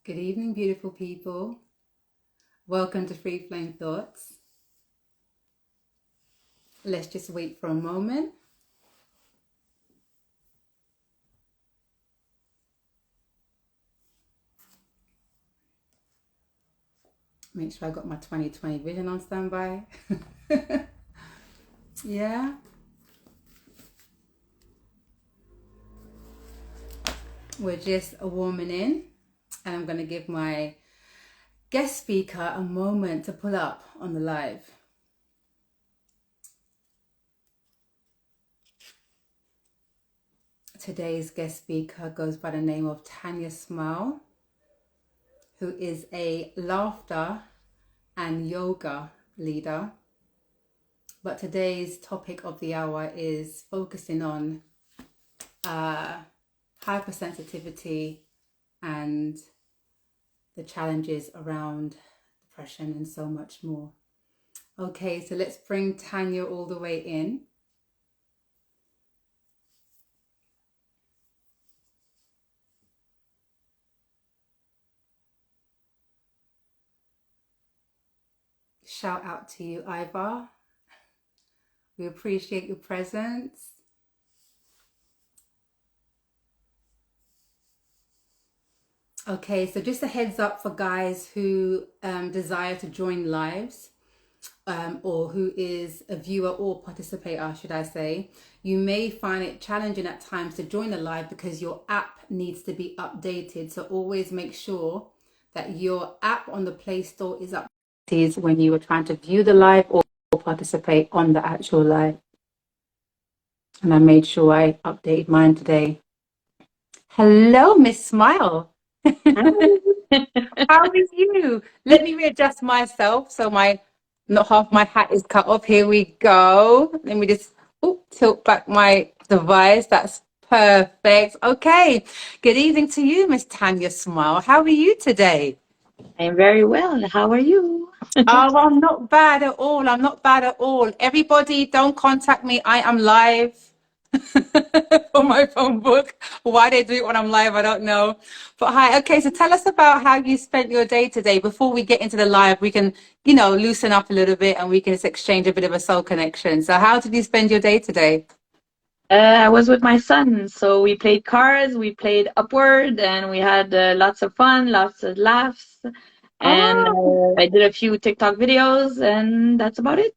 Good evening, beautiful people. Welcome to Free Flame Thoughts. Let's just wait for a moment. Make sure I got my 2020 vision on standby. Yeah. We're just warming in, and I'm going to give my guest speaker a moment to pull up on the live. Today's guest speaker goes by the name of Tania Smile, who is a laughter and yoga leader. But today's topic of the hour is focusing on hypersensitivity and the challenges around depression and so much more. Okay, so let's bring Tania all the way in. Shout out to you, Ivar. We appreciate your presence. Okay, so just a heads up for guys who desire to join lives, or who is a viewer or participator, should I say. You may find it challenging at times to join the live because your app needs to be updated. So always make sure that your app on the Play Store is updated when you are trying to view the live or participate on the actual live. And I made sure I updated mine today. Hello, Miss Smile. How are you? Let me readjust myself so not half my hat is cut off. Here we go. Let me just tilt back my device. That's perfect. Okay. Good evening to you, Miss Tania Smile. How are you today? I'm very well. How are you? Oh, I'm not bad at all. I'm not bad at all. Everybody, don't contact me. I am live on my phone book. Why they do it when I'm live, I don't know. But hi, okay, so tell us about how you spent your day today. Before we get into the live, we can, loosen up a little bit and we can just exchange a bit of a soul connection. So how did you spend your day today? I was with my son, so we played cards, we played Upward, and we had lots of fun, lots of laughs. And Oh, I did a few TikTok videos, and that's about it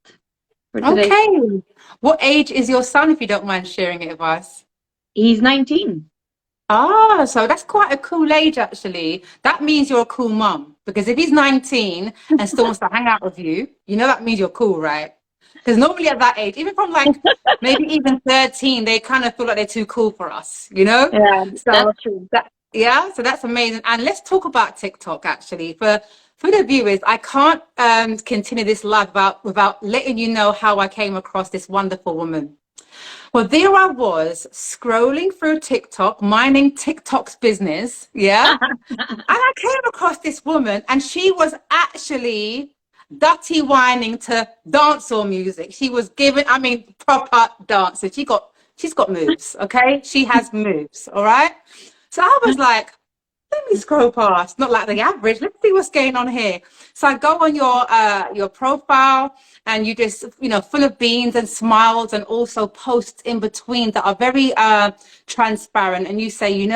for today. okay. What age is your son, if you don't mind sharing it with us? He's 19. Ah, so that's quite a cool age, actually. That means you're a cool mum. Because if he's 19 and still wants to hang out with you, that means you're cool, right? Because normally at that age, even from like maybe even 13, they kind of feel like they're too cool for us, you know? Yeah, So that's true. yeah, so that's amazing. And let's talk about TikTok actually. For the viewers, I can't continue this live without letting you know how I came across this wonderful woman. Well, there I was scrolling through TikTok, minding TikTok's business, yeah? And I came across this woman, and she was actually dirty whining to dancehall music. She was giving, proper dancing. She's got moves, okay? She has moves, all right? So I was like, let me scroll past, not like the average. Let's see what's going on here. So I go on your profile, and you just full of beans and smiles, and also posts in between that are very transparent. And you say,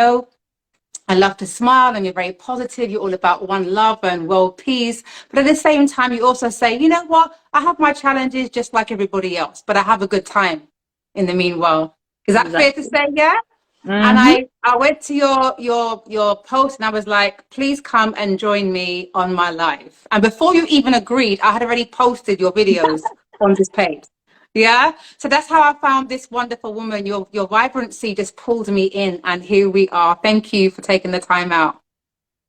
I love to smile, and you're very positive. You're all about one love and world peace. But at the same time, you also say, you know what? I have my challenges just like everybody else, but I have a good time in the meanwhile. Is that fair to Exactly. say? Yeah. And Mm-hmm. I went to your post, and I was like, please come and join me on my live. And before you even agreed, I had already posted your videos on this page. Yeah. So that's how I found this wonderful woman. Your vibrancy just pulled me in, and here we are. Thank you for taking the time out.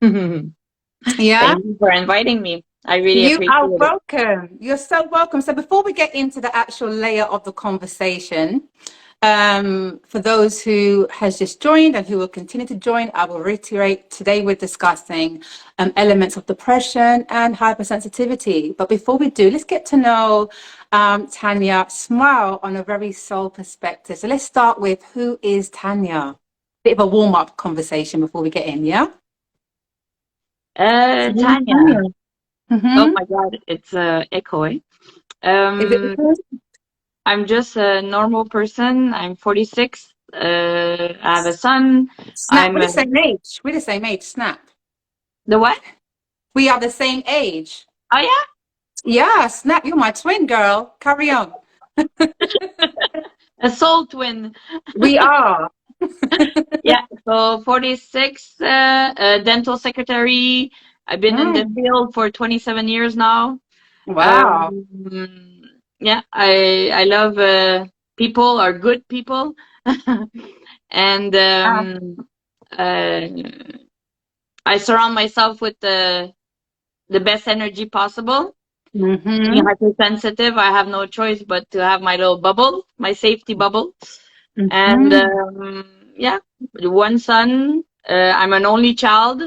Yeah. Thank you for inviting me. I really You appreciate are it. welcome. You're so welcome. So before we get into the actual layer of the conversation, for those who has just joined and who will continue to join, I will reiterate, today we're discussing elements of depression and hypersensitivity. But before we do, let's get to know Tania Smile on a very soul perspective. So let's start with, who is Tania? Bit of a warm-up conversation before we get in, yeah? Tanya. Oh Mm-hmm. my God, it's echoing. Is it Um, because? I'm just a normal person. I'm 46. I have a son. Snap, I'm we're the same age. We're the same age, Snap. the what? We are the same age. Oh yeah, Yeah, Snap, you're my twin girl. Carry on. a soul twin. We are. Yeah, so 46, dental secretary. I've been in the Mm, field for 27 years now. wow. Um, yeah, I love people are good people, and uh, I surround myself with the best energy possible. Being Mm-hmm. hypersensitive, I have no choice but to have my little bubble, my safety bubble. And Mm-hmm. yeah, one son. I'm an only child.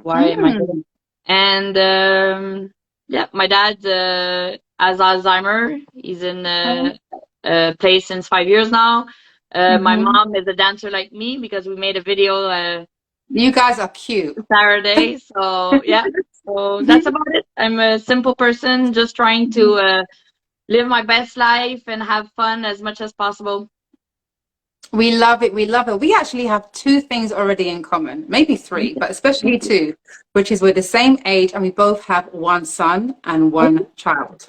Why am I getting? Mm. And yeah, my dad has Alzheimer. He's in place since 5 years now. My Mm-hmm. mom is a dancer like me because we made a video You guys are cute. Saturday. So yeah, so that's about it. I'm a simple person, just trying to live my best life and have fun as much as possible. We love it. We love it. We actually have two things already in common, maybe three, but especially two, which is we're the same age and we both have one son and one child.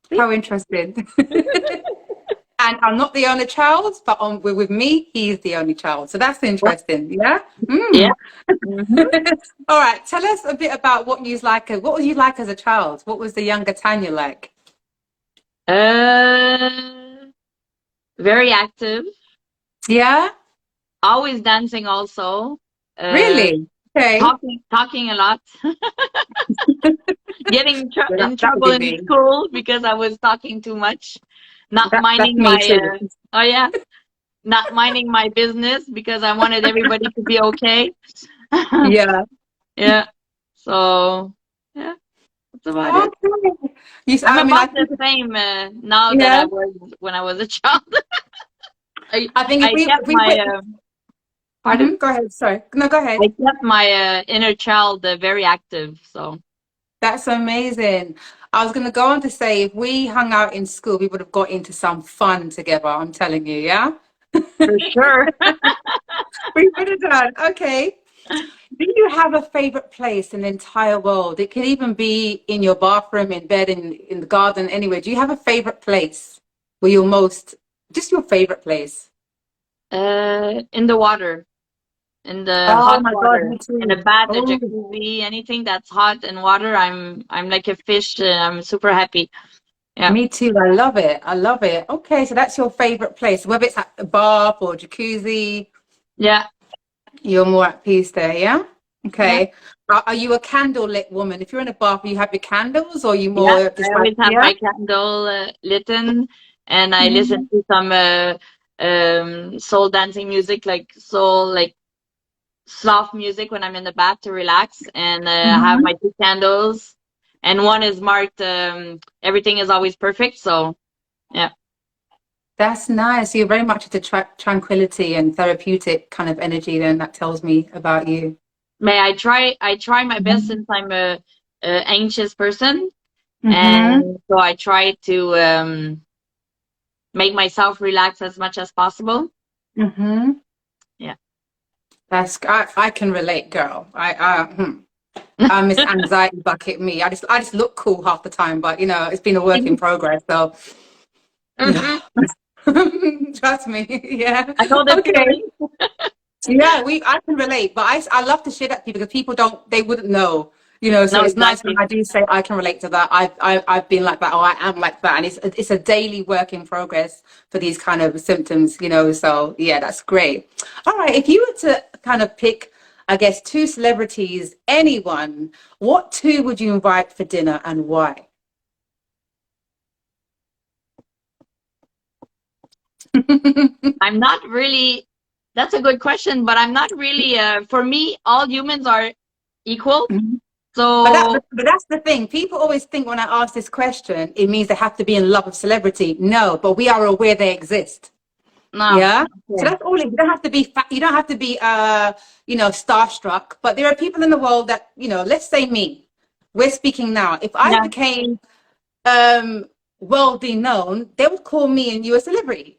See? How interesting. And I'm not the only child, but with me, he's the only child. So that's interesting. Yeah. Yeah. Mm. Mhm. All right. Tell us a bit about what you like. What were you like as a child? What was the younger Tanya like? Uh, very active, Yeah. always dancing also. Uh, Really? Okay. talking a lot, getting Yeah, in that would trouble be in me. school because I was talking too much, not That's minding me my too. oh yeah, not minding my business because I wanted everybody to be okay. Yeah. Yeah. So yeah, that's about it. Okay. You, I'm I mean, I about the think, same now that yeah, I was when I was a child. I I think I kept if we my wait, pardon. go ahead. Sorry. No, go I ahead. kept my inner child very active. So That's amazing. I was going to go on to say, if we hung out in school, we would have got into some fun together. I'm telling you, yeah? for sure. We would have done. Okay. Do you have a favorite place in the entire world? It could even be in your bathroom, in bed, in the garden, anywhere. Do you have a favorite place where you're most, just your favorite place? In the water, in the Oh hot my God, water, me in a too. bath, a Oh, jacuzzi, anything that's hot and water. I'm like a fish. I'm super happy. Yeah, me too. I love it. I love it. Okay, so that's your favorite place, whether it's at a bath or jacuzzi, yeah, you're more at peace there, yeah? yeah, Okay. Are you a candle-lit woman? If you're in a bath, you have your candles, or you yeah. more I just like, always have yeah? my candle lit, and I listen Mhm. to some soul dancing music, like soul, like soft music when I'm in the bath to relax, and I have Mhm. my two candles, and one is marked everything is always perfect. So yeah. That's nice. You're very much into tranquility and therapeutic kind of energy, then that tells me about you. May I try my best Mhm. since I'm a anxious person, Mhm. and so I try to make myself relax as much as possible. Mhm. Yeah. I can relate, girl. I'm Miss Anxiety Bucket me. I just look cool half the time, but it's been a work in progress. So yeah. Mhm. Trust me. Yeah. I know the Okay. feeling. Yeah, I can relate, but I love to share that to people because people they wouldn't know, so No, it's nice when exactly. I do say I can relate to that. I've been like that, or I am like that, and it's a daily work in progress for these kind of symptoms, so yeah, that's great. All right, if you were to kind of pick, I guess, two celebrities, anyone, what two would you invite for dinner and why? I'm not really. That's a good question, but I'm not really. For me, all humans are equal. But that, So but that's the thing. People always think when I ask this question, it means they have to be in love with celebrity. No, but we are aware they exist. No. Yeah. So Okay. that's all. You don't have to be you don't have to be starstruck, but there are people in the world that, let's say me. We're speaking now. If I Yeah. became um worldly known, they would call me and you a celebrity.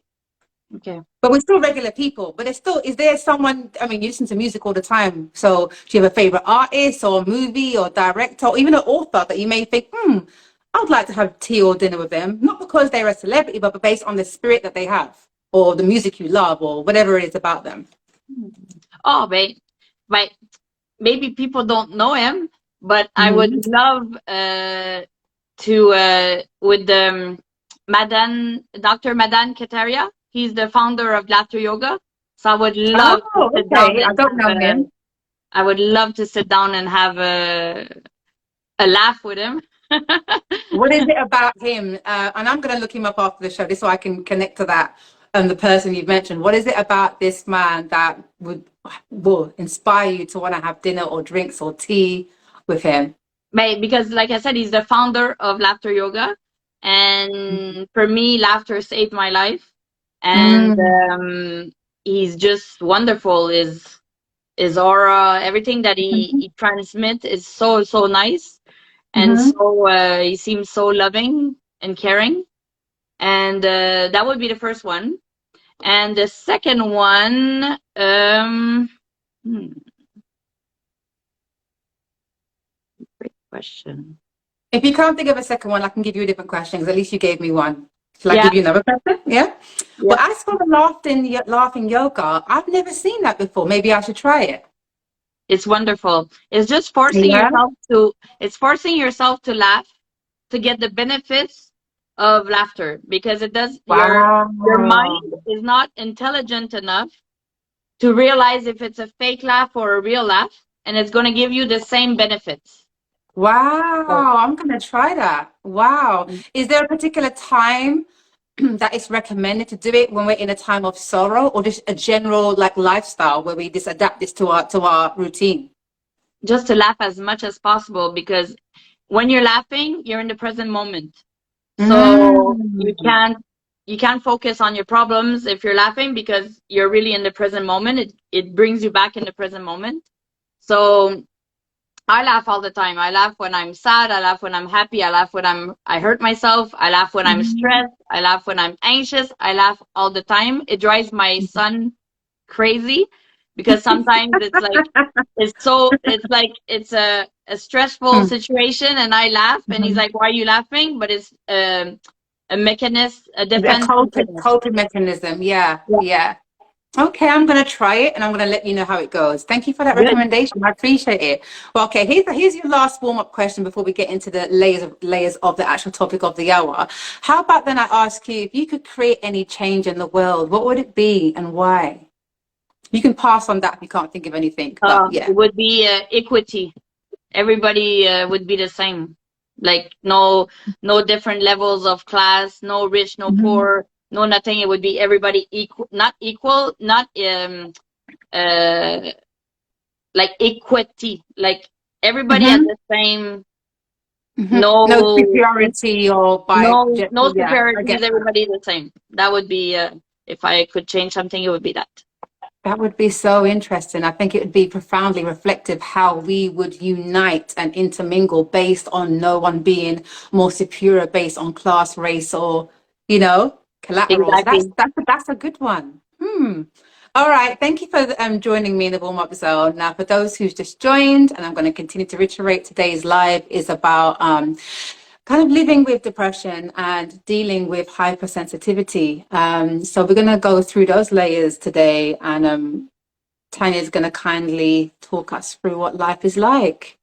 Okay. But we're still regular people. But it's still, is there someone, I mean, you listen to music all the time. So do you have a favorite artist or movie or director or even an author that you may think, I'd like to have tea or dinner with them? Not because they're a celebrity, but based on the spirit that they have or the music you love or whatever it is about them. Oh, but maybe people don't know him, but I would Mm-hmm. love to with Dr. Madan Kataria. He's the founder of Laughter Yoga. So I would love to Oh, sit down okay. I and don't know him. I would love to sit down and have a laugh with him. What is it about him? And I'm going to look him up after the show, just so I can connect to that. The person you've mentioned. What is it about this man that will inspire you to want to have dinner or drinks or tea with him? Because, like I said, he's the founder of Laughter Yoga, and for me, laughter saved my life. And Mm. he's just wonderful. His aura, everything that he transmits is so nice. And Mm-hmm. so he seems so loving and caring. And that would be the first one. And the second one, great question. If you can't think of a second one, I can give you a different question because at least you gave me one. Shall I Yeah, give you another question? Yeah. yeah, Well, as for the laughing yoga, I've never seen that before. Maybe I should try it. it's wonderful. Yeah. It's forcing yourself to laugh to get the benefits of laughter because it does your Wow. mind is not intelligent enough to realize if it's a fake laugh or a real laugh, and it's going to give you the same benefits. So, Wow. I'm going to try that. Wow. Is there a particular time that it's recommended to do it when we're in a time of sorrow or just a general like lifestyle where we just adapt this to our routine? just to laugh as much as possible because when you're laughing, you're in the present moment. So Mm. you can't focus on your problems if you're laughing because you're really in the present moment. It brings you back in the present moment. So I laugh all the time. I laugh when I'm sad. I laugh when I'm happy. I laugh when I hurt myself. I laugh when I'm Mhm. stressed. I laugh when I'm anxious. I laugh all the time. It drives my son crazy because sometimes it's like it's a stressful Hmm. situation and I laugh and he's Mhm. like, why are you laughing? But it's a mechanism, a A defense mechanism. coping mechanism. Yeah, Yeah, yeah. Okay, I'm going to try it and I'm going to let you know how it goes. Thank you for that good. recommendation. I appreciate it. Well, okay, here's your last warm-up question before we get into the layers of the actual topic of the hour. How about then I ask you if you could create any change in the world, what would it be and why? You can pass on that if you can't think of anything, but It yeah. would be equity. Everybody would be the same. Like no different levels of class, no rich, no Mhm. poor, no nothing. It would be everybody equal, not uh like equity. Like everybody at Mhm. the same. Mhm. No No, superiority or no yeah, I superiorities. get that. Everybody the same. That would be if I could change something, it would be that. That would be so interesting. I think it would be profoundly reflective how we would unite and intermingle based on no one being more superior based on class, race, or collateral. So that's Exactly. that's a good one. All right. Thank you for joining me in the warm up zone. Now, for those who've just joined, and I'm going to continue to reiterate, today's live is about kind of living with depression and dealing with hypersensitivity. So we're going to go through those layers today, and Tanya is going to kindly talk us through what life is like.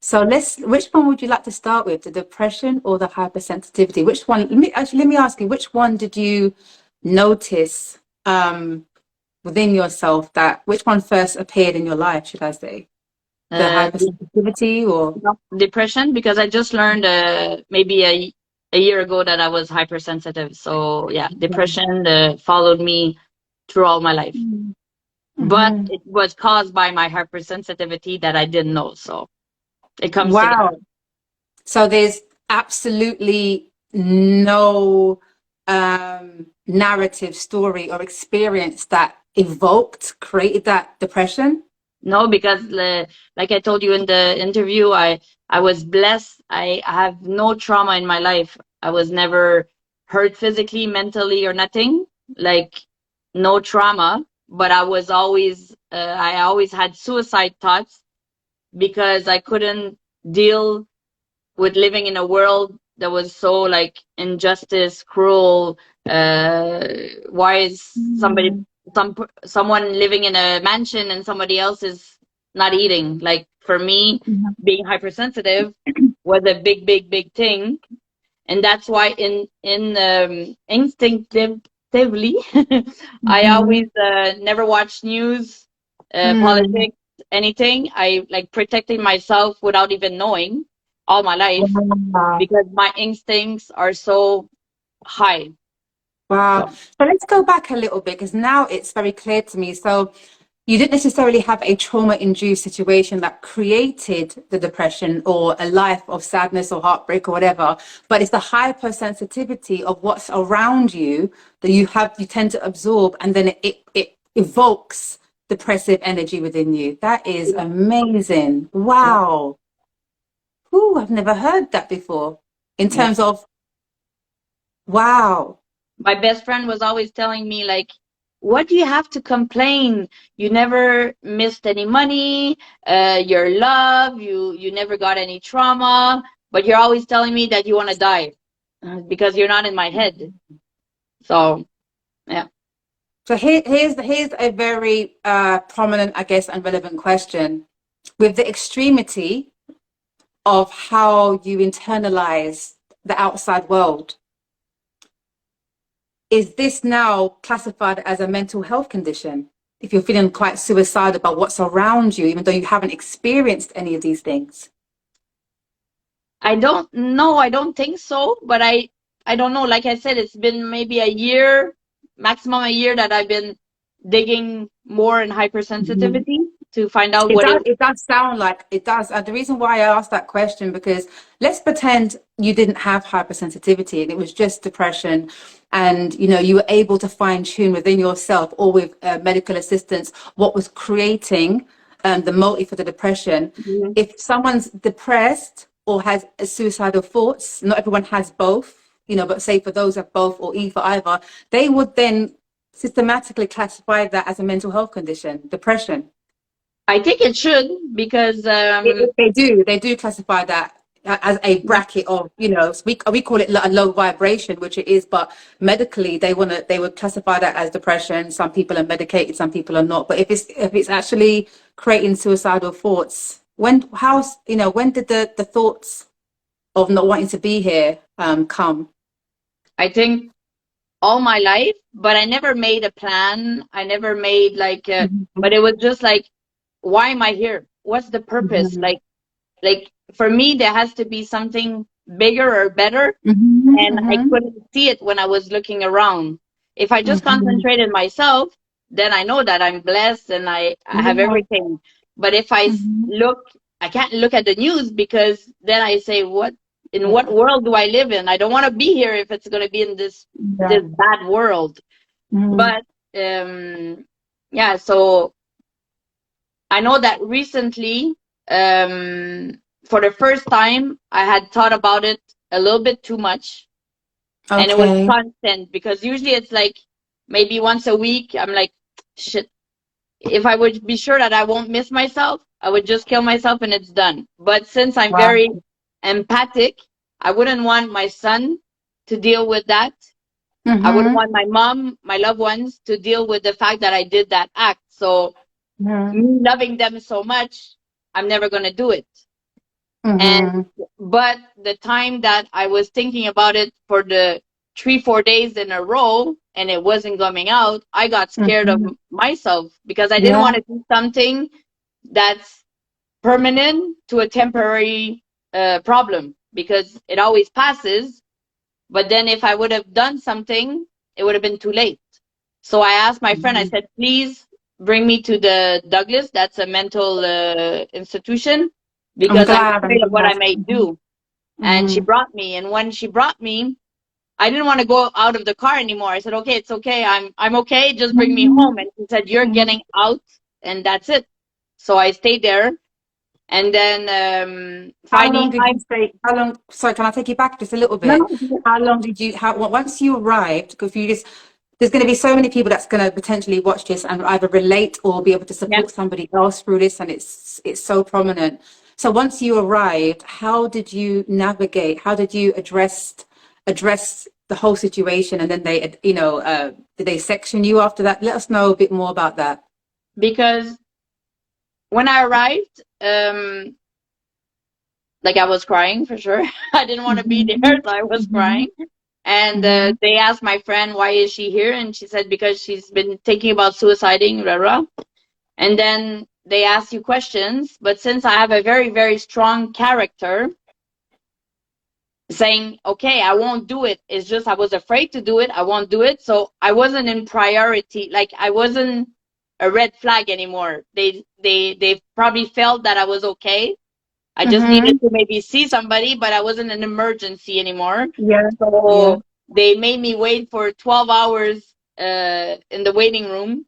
So which one would you like to start with, the depression or the hypersensitivity? Which one? Let me ask you, which one did you notice within yourself which one first appeared in your life, should I say? The Uh, hypersensitivity or? Depression because I just learned maybe a year ago that I was hypersensitive. So yeah, depression followed me through all my life. But Mhm. it was caused by my hypersensitivity that I didn't know. So it comes together. Wow. So there's absolutely no narrative, story, or experience that created that depression? No, because like I told you in the interview, I was blessed. I have no trauma in my life. I was never hurt physically, mentally, or nothing. Like no trauma, but I always had suicide thoughts because I couldn't deal with living in a world that was so like injustice, cruel. Why is someone living in a mansion and somebody else is not eating? Like for me, being hypersensitive was a big, big, big thing, and that's why instinctively, I always never watch news, politics, anything. I like protecting myself without even knowing all my life Wow. because my instincts are so high. Wow. So So let's go back a little bit because now it's very clear to me. So you didn't necessarily have a trauma-induced situation that created the depression or a life of sadness or heartbreak or whatever, but it's the hypersensitivity of what's around you that you tend to absorb, and then it evokes depressive energy within you. That is amazing. yeah, Wow. Ooh, I've never heard that before. In yeah. terms of wow. My best friend was always telling me like, what do you have to complain? You never missed any money, your love, you never got any trauma, but you're always telling me that you want to die because you're not in my head. So yeah. So here's a very prominent, I guess, and relevant question. With the extremity of how you internalize the outside world, is this now classified as a mental health condition? If you're feeling quite suicidal about what's around you, even though you haven't experienced any of these things? I don't know. I don't think so, but I don't know. Like I said, it's been maybe a year, maximum a year that I've been digging more in hypersensitivity to find out It what does. is. It does sound like it does. And the reason why I asked that question, because let's pretend you didn't have hypersensitivity and it was just depression, and you were able to fine tune within yourself or with medical assistance what was creating the motive for the depression. Mhm. If someone's depressed or has suicidal thoughts, not everyone has both, but say for those have both or either, they would then systematically classify that as a mental health condition, depression. I think it should because They do classify that as a bracket of, we call it a low vibration, which it is, but medically they would classify that as depression. Some people are medicated, some people are not. But if it's actually creating suicidal thoughts, when did the thoughts of not wanting to be here come? I think all my life, but I never made a plan. I never made like, but it was just like, why am I here? What's the purpose? Mhm. Like for me, there has to be something bigger or better, Mhm. and I Mhm. couldn't see it when I was looking around. If I just Mhm. concentrated myself, then I know that I'm blessed and I have Yeah. everything. But if Mhm. look, I can't look at the news because then I say, in what world do I live in? I don't want to be here if it's going to be in this Yeah. bad world. Mhm. But yeah, so I know that recently, for the first time, I had thought about it a little bit too much, and it was Okay. constant because usually it's like maybe once a week. I'm like, shit. If I would be sure that I won't miss myself, I would just kill myself and it's done. But since I'm Wow. very empathic, I wouldn't want my son to deal with that. I wouldn't Mhm. want my mom, my loved ones to deal with the fact that I did that act. So Mhm. me loving them so much, I'm never going to do it. And Mhm. but the time that I was thinking about it for the 3, 4 days in a row and it wasn't coming out, I got scared of Mhm. myself because I didn't Yeah. want to do something that's permanent to a temporary problem because it always passes. But then if I would have done something, it would have been too late. So I asked my friend, I Mhm. said, please bring me to the Douglas. That's a mental institution I'm because I'm glad. I'm afraid of what I glad. may Mhm. do. And she Mhm. brought me. And when she brought me, I didn't want to go out of the car anymore. I said, okay, it's okay. I'm okay. Just bring me home. And he said, you're getting out, and that's it. So I stayed there. And then How long finally, did you stay? How long? Sorry, can I take you back just a little no, bit? no, How long did you? Once you arrived? Because you just there's going to be so many people that's going to potentially watch this and either relate or be able to yeah, support somebody else through this, and it's so prominent. So once you arrived, how did you navigate? How did you address the whole situation? And then they, did they section you after that? Let us know a bit more about that. because when I arrived, like I was crying for sure. I didn't want to be there, so I was crying. And they asked my friend, why is she here? And she said, because she's been thinking about suiciding, rah, rah. And then they ask you questions. But since I have a very, very strong character, saying, okay, I won't do it. It's just I was afraid to do it. I won't do it. So I wasn't in priority. Like I wasn't a red flag anymore. They probably felt that I was okay. I just needed to maybe see somebody, but I wasn't an emergency anymore. Yeah. So they made me wait for 12 hours in the waiting room,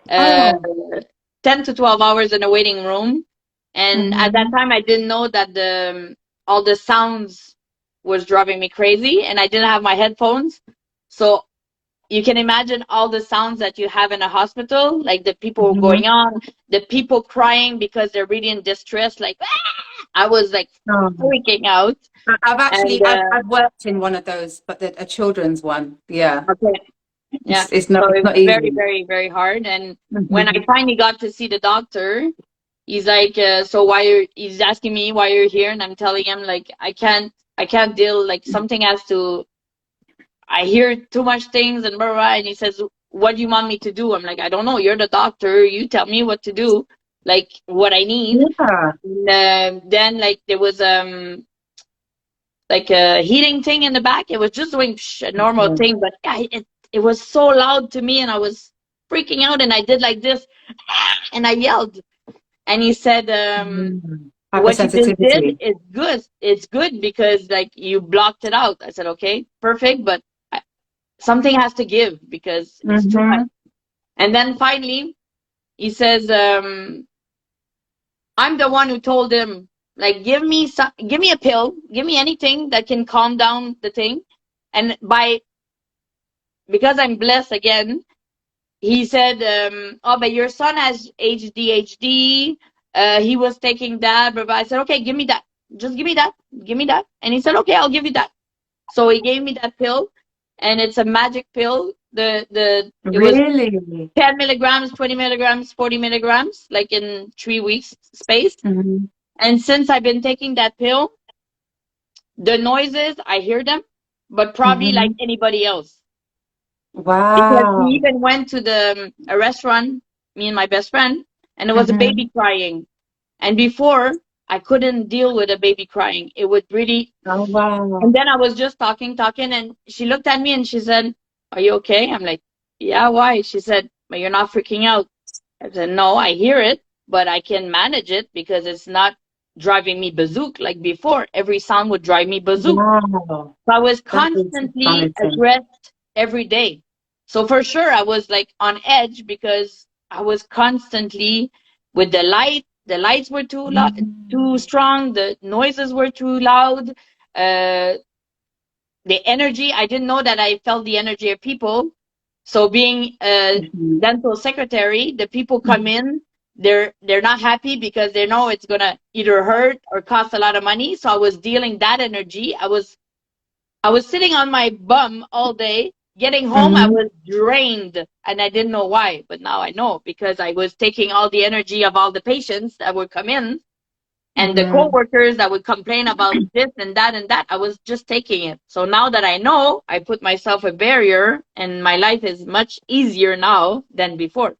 uh, Oh. 10 to 12 hours in the waiting room. And at that time, I didn't know that all the sounds was driving me crazy, and I didn't have my headphones. So you can imagine all the sounds that you have in a hospital, like the people going on, the people crying because they're really in distress, like, ah! I was like freaking out. I've worked in one of those, but a children's one. Yeah. Okay. Yeah. It's So not it was very, easy. very, very hard. And when I finally got to see the doctor, he's like, so he's asking me why you're here. And I'm telling him like, I can't deal, like something has to, I hear too much things and blah, blah, blah. And he says, what do you want me to do? I'm like, I don't know. You're the doctor. You tell me what to do, like what I need. Yeah. And, then like there was, like a heating thing in the back. It was just doing a normal thing, but it was so loud to me, and I was freaking out, and I did like this, and I yelled. And he said, "What you just did Hypersensitivity. is good. It's good because like you blocked it out." I said, "Okay, perfect, but something has to give because it's too much." And then finally, he says, "I'm the one who told him." Like, give me a pill, give me anything that can calm down the thing. And because I'm blessed again, he said, oh, but your son has ADHD. He was taking that, but I said, okay, give me that. Just give me that. Give me that. And he said, okay, I'll give you that. So he gave me that pill, and it's a magic pill. It was 10 milligrams, 20 milligrams, 40 milligrams, like in 3 weeks space. And since I've been taking that pill, the noises, I hear them, but probably like anybody else. Because we Wow. even went to a restaurant, me and my best friend, and there was a baby crying. And before, I couldn't deal with a baby crying. It would really. Oh, wow. And then I was just talking, and she looked at me and she said, "Are you okay?" I'm like, "Yeah, why?" She said, "But you're not freaking out." I said, "No, I hear it, but I can manage it because it's not driving me bazook like before. Every sound would drive me bazook." Wow. So I was That is constantly astonishing. addressed every day. So for sure, I was like on edge because I was constantly with the light. The lights were too strong. The noises were too loud. The energy, I didn't know that I felt the energy of people. So being a dental secretary, the people come in, they're not happy because they know it's gonna either hurt or cost a lot of money. So I was dealing that energy. I was sitting on my bum all day. Getting home, I was drained, and I didn't know why. But now I know, because I was taking all the energy of all the patients that would come in, and the coworkers that would complain about this and that and that. I was just taking it. So now that I know, I put myself a barrier, and my life is much easier now than before.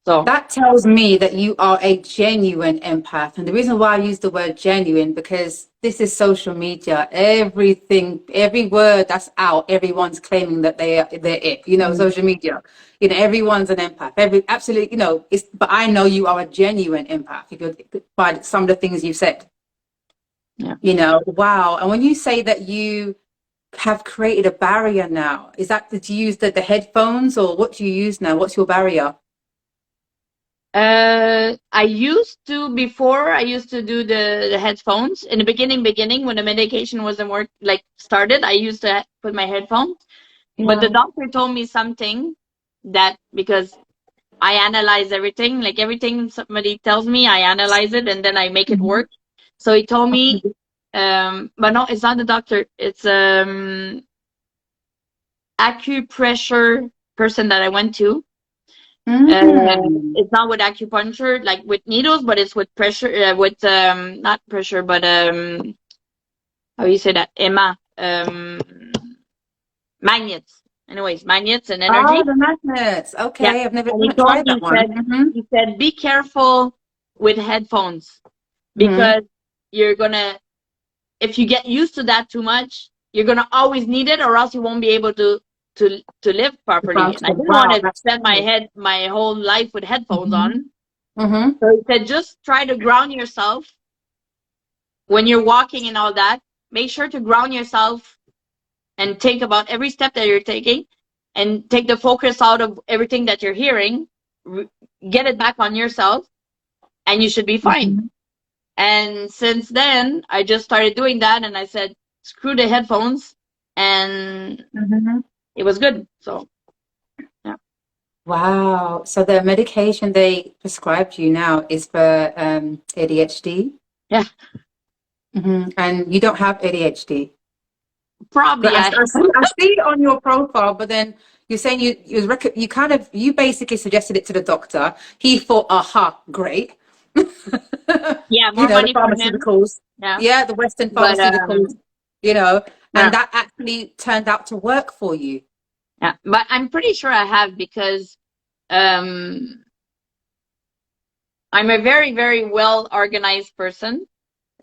So that tells me that you are a genuine empath. And the reason why I use the word genuine, because this is social media. Everything, every word that's out, everyone's claiming that they're it. Social media. Everyone's an empath. Absolutely, but I know you are a genuine empath if you're by some of the things you've said. yeah. Wow. And when you say that you have created a barrier now. Is that, did you use the headphones, or what do you use now? What's your barrier? I used to, before I used to do the headphones in the beginning when the medication wasn't started, I used to put my headphones. Yeah. But the doctor told me something that, because I analyze everything, like everything somebody tells me, I analyze it and then I make it work. So he told me, but no, it's not the doctor. It's acupressure person that I went to. It's not with acupuncture, like with needles, but it's with pressure, with not pressure, but how do you say that? Emma, magnets. Anyways, magnets and energy. Oh, the magnets. Okay, Yeah. I've never And he tried that one. he said, be careful with headphones because you're gonna, if you get used to that too much, you're gonna always need it, or else you won't be able to live properly. And I didn't want Wow, to that's spend my whole life with headphones on. mm-hmm. So he said, just try to ground yourself when you're walking and all that. Make sure to ground yourself and think about every step that you're taking, and take the focus out of everything that you're hearing, get it back on yourself, and you should be fine. And since then, I just started doing that, and I said, screw the headphones, and it was good. So, yeah. Wow. So the medication they prescribed you now is for ADHD? Yeah. And you don't have ADHD? Probably, I see it on your profile, but then you're saying you basically suggested it to the doctor. He thought, aha, great. yeah, You more know, the money for him. pharmaceuticals. Yeah. Yeah, the Western But, pharmaceuticals, you know, yeah. and that actually turned out to work for you. Yeah, but I'm pretty sure I have, because I'm a very, very well organized person.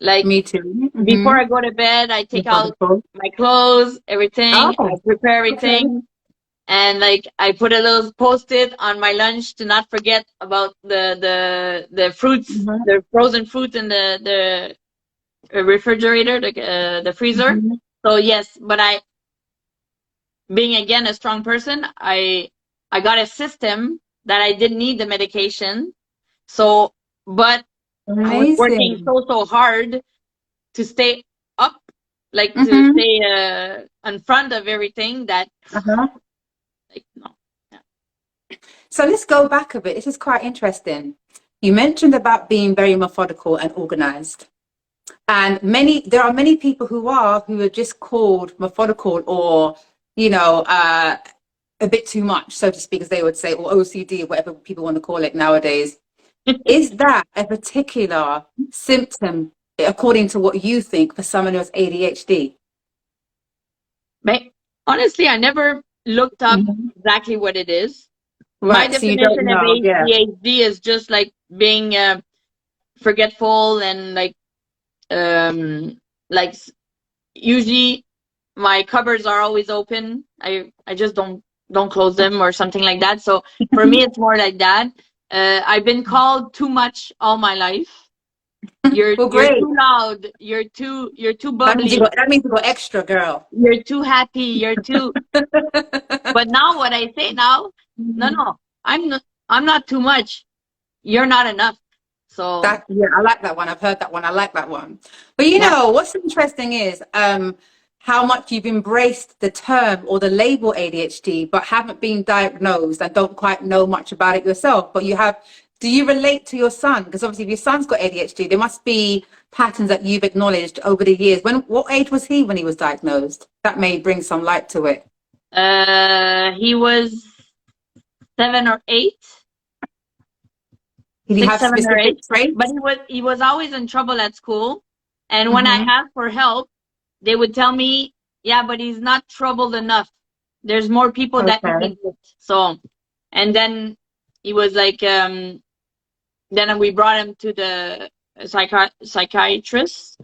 Like, Me too. before I go to bed, I take out Methodical. my clothes, everything. I Oh, prepare okay. everything. And like, I put a little post-it on my lunch to not forget about the fruits, the frozen fruit in the refrigerator, the freezer. So yes, but being again a strong person, I got a system that I didn't need the medication. So, but I was working Amazing. so hard to stay up, like to stay in front of everything that, like, no. Yeah. So let's go back a bit. This is quite interesting. You mentioned about being very methodical and organized. And there are many people who are just called methodical, or, you know, a bit too much, so to speak, as they would say, or OCD, whatever people want to call it nowadays. Is that a particular symptom, according to what you think, for someone who has ADHD? Honestly, I never looked up exactly what it is. Right, My so you don't definition of know, yeah. ADHD is just like being forgetful, and like usually my cupboards are always open. I just don't close them or something like that. So for me, it's more like that. I've been called too much all my life. You're Well, great. too loud. You're too bubbly. That means you got extra, girl. You're too happy. You're too. But now what I say now, no, I'm not too much. You're not enough. So Yeah, I like that one. I've heard that one. I like that one. But you know, what's interesting is how much you've embraced the term or the label ADHD, but haven't been diagnosed and don't quite know much about it yourself. But do you relate to your son? Because obviously if your son's got ADHD, there must be patterns that you've acknowledged over the years. What age was he when he was diagnosed? That may bring some light to it. He was 7 or 8. Did he have 6, 7 or 8. traits? But he was always in trouble at school. And when I asked for help, they would tell me, yeah, but he's not troubled enough. There's more people that need it. So, and then he was like, then we brought him to the psychiatrist.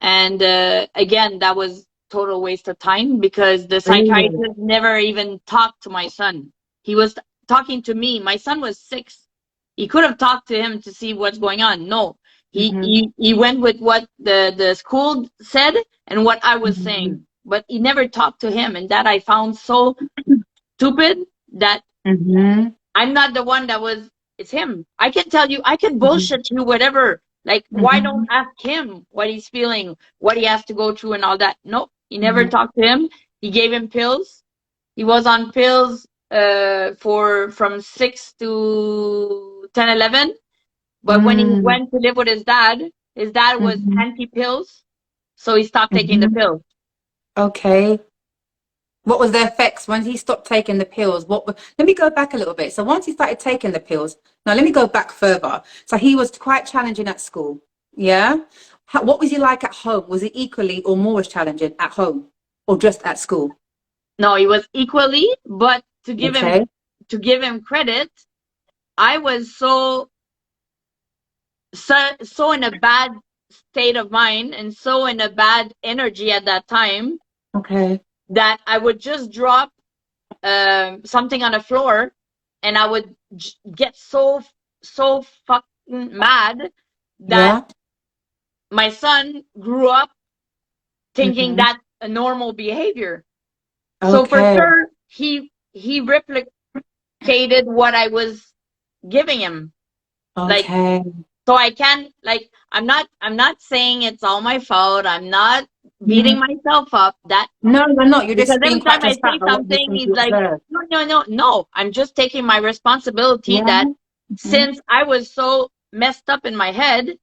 And again, that was total waste of time, because the psychiatrist never even talked to my son. He was talking to me. My son was 6. He could have talked to him to see what's going on. No, he went with what the school said and what I was saying. but he never talked to him, and that I found so stupid that I'm not the one that was. It's him. I can tell you, I can bullshit you, whatever. Like, why don't ask him what he's feeling, what he has to go through, and all that? Nope, he never talked to him. He gave him pills. He was on pills for from 6 to 10, 11. But when he went to live with his dad was anti-pills, so he stopped taking the pills. Okay. What was the effects when he stopped taking the pills? Let me go back a little bit. So once he started taking the pills, now let me go back further. So he was quite challenging at school. Yeah. What was he like at home? Was he equally or more challenging at home or just at school? No, he was equally, but to give him credit, I was so in a bad state of mind and so in a bad energy at that time. Okay. That I would just drop something on the floor, and I would get so fucking mad that my son grew up thinking that's a normal behavior. Okay. So for sure, he replicated what I was giving him. Okay. Like, so I can't, like, I'm not saying it's all my fault. I'm not beating myself up. That no, you're not. You're just because every time I say something, he's like, no. I'm just taking my responsibility that since I was so messed up in my head,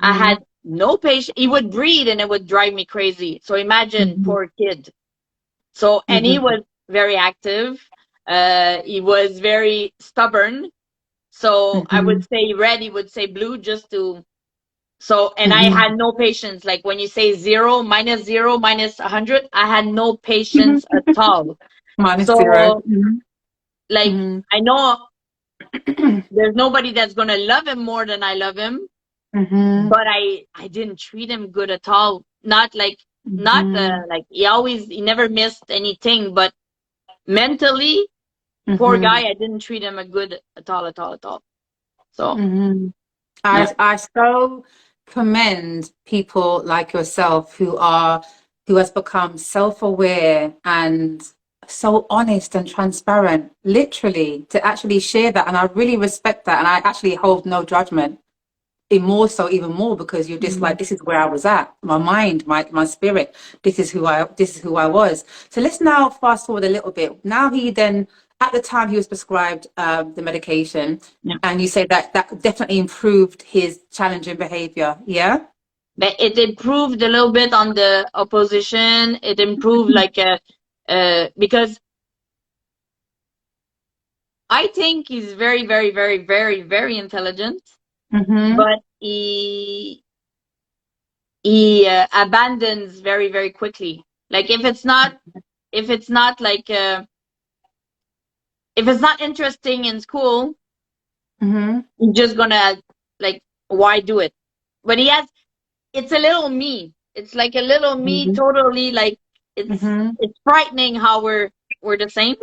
I had no patience. He would breathe and it would drive me crazy. So imagine, poor kid. So, and he was very active. He was very stubborn. So I would say red, he would say blue just to. So, and I had no patience. Like when you say 0, minus 100, I had no patience at all. Minus so, 0. Like, I know there's nobody that's going to love him more than I love him. But I didn't treat him good at all. Not like, like he never missed anything, but mentally, poor guy, I didn't treat him good at all. So, I so commend people like yourself who has become self-aware and so honest and transparent, literally, to actually share that. And I really respect that. And I actually hold no judgment. Even more because you're just like, this is where I was at, my mind, my spirit, this is who I was. So let's now fast forward a little bit. Now at the time he was prescribed the medication, and you say that definitely improved his challenging behavior. Yeah, but it improved a little bit on the opposition. It improved because I think he's very, very, very, very, very intelligent. But he abandons very, very quickly. Like if it's not like if it's not interesting in school, he's just gonna like, why do it? But it's a little me. It's like a little me, totally like it's frightening how we're the same.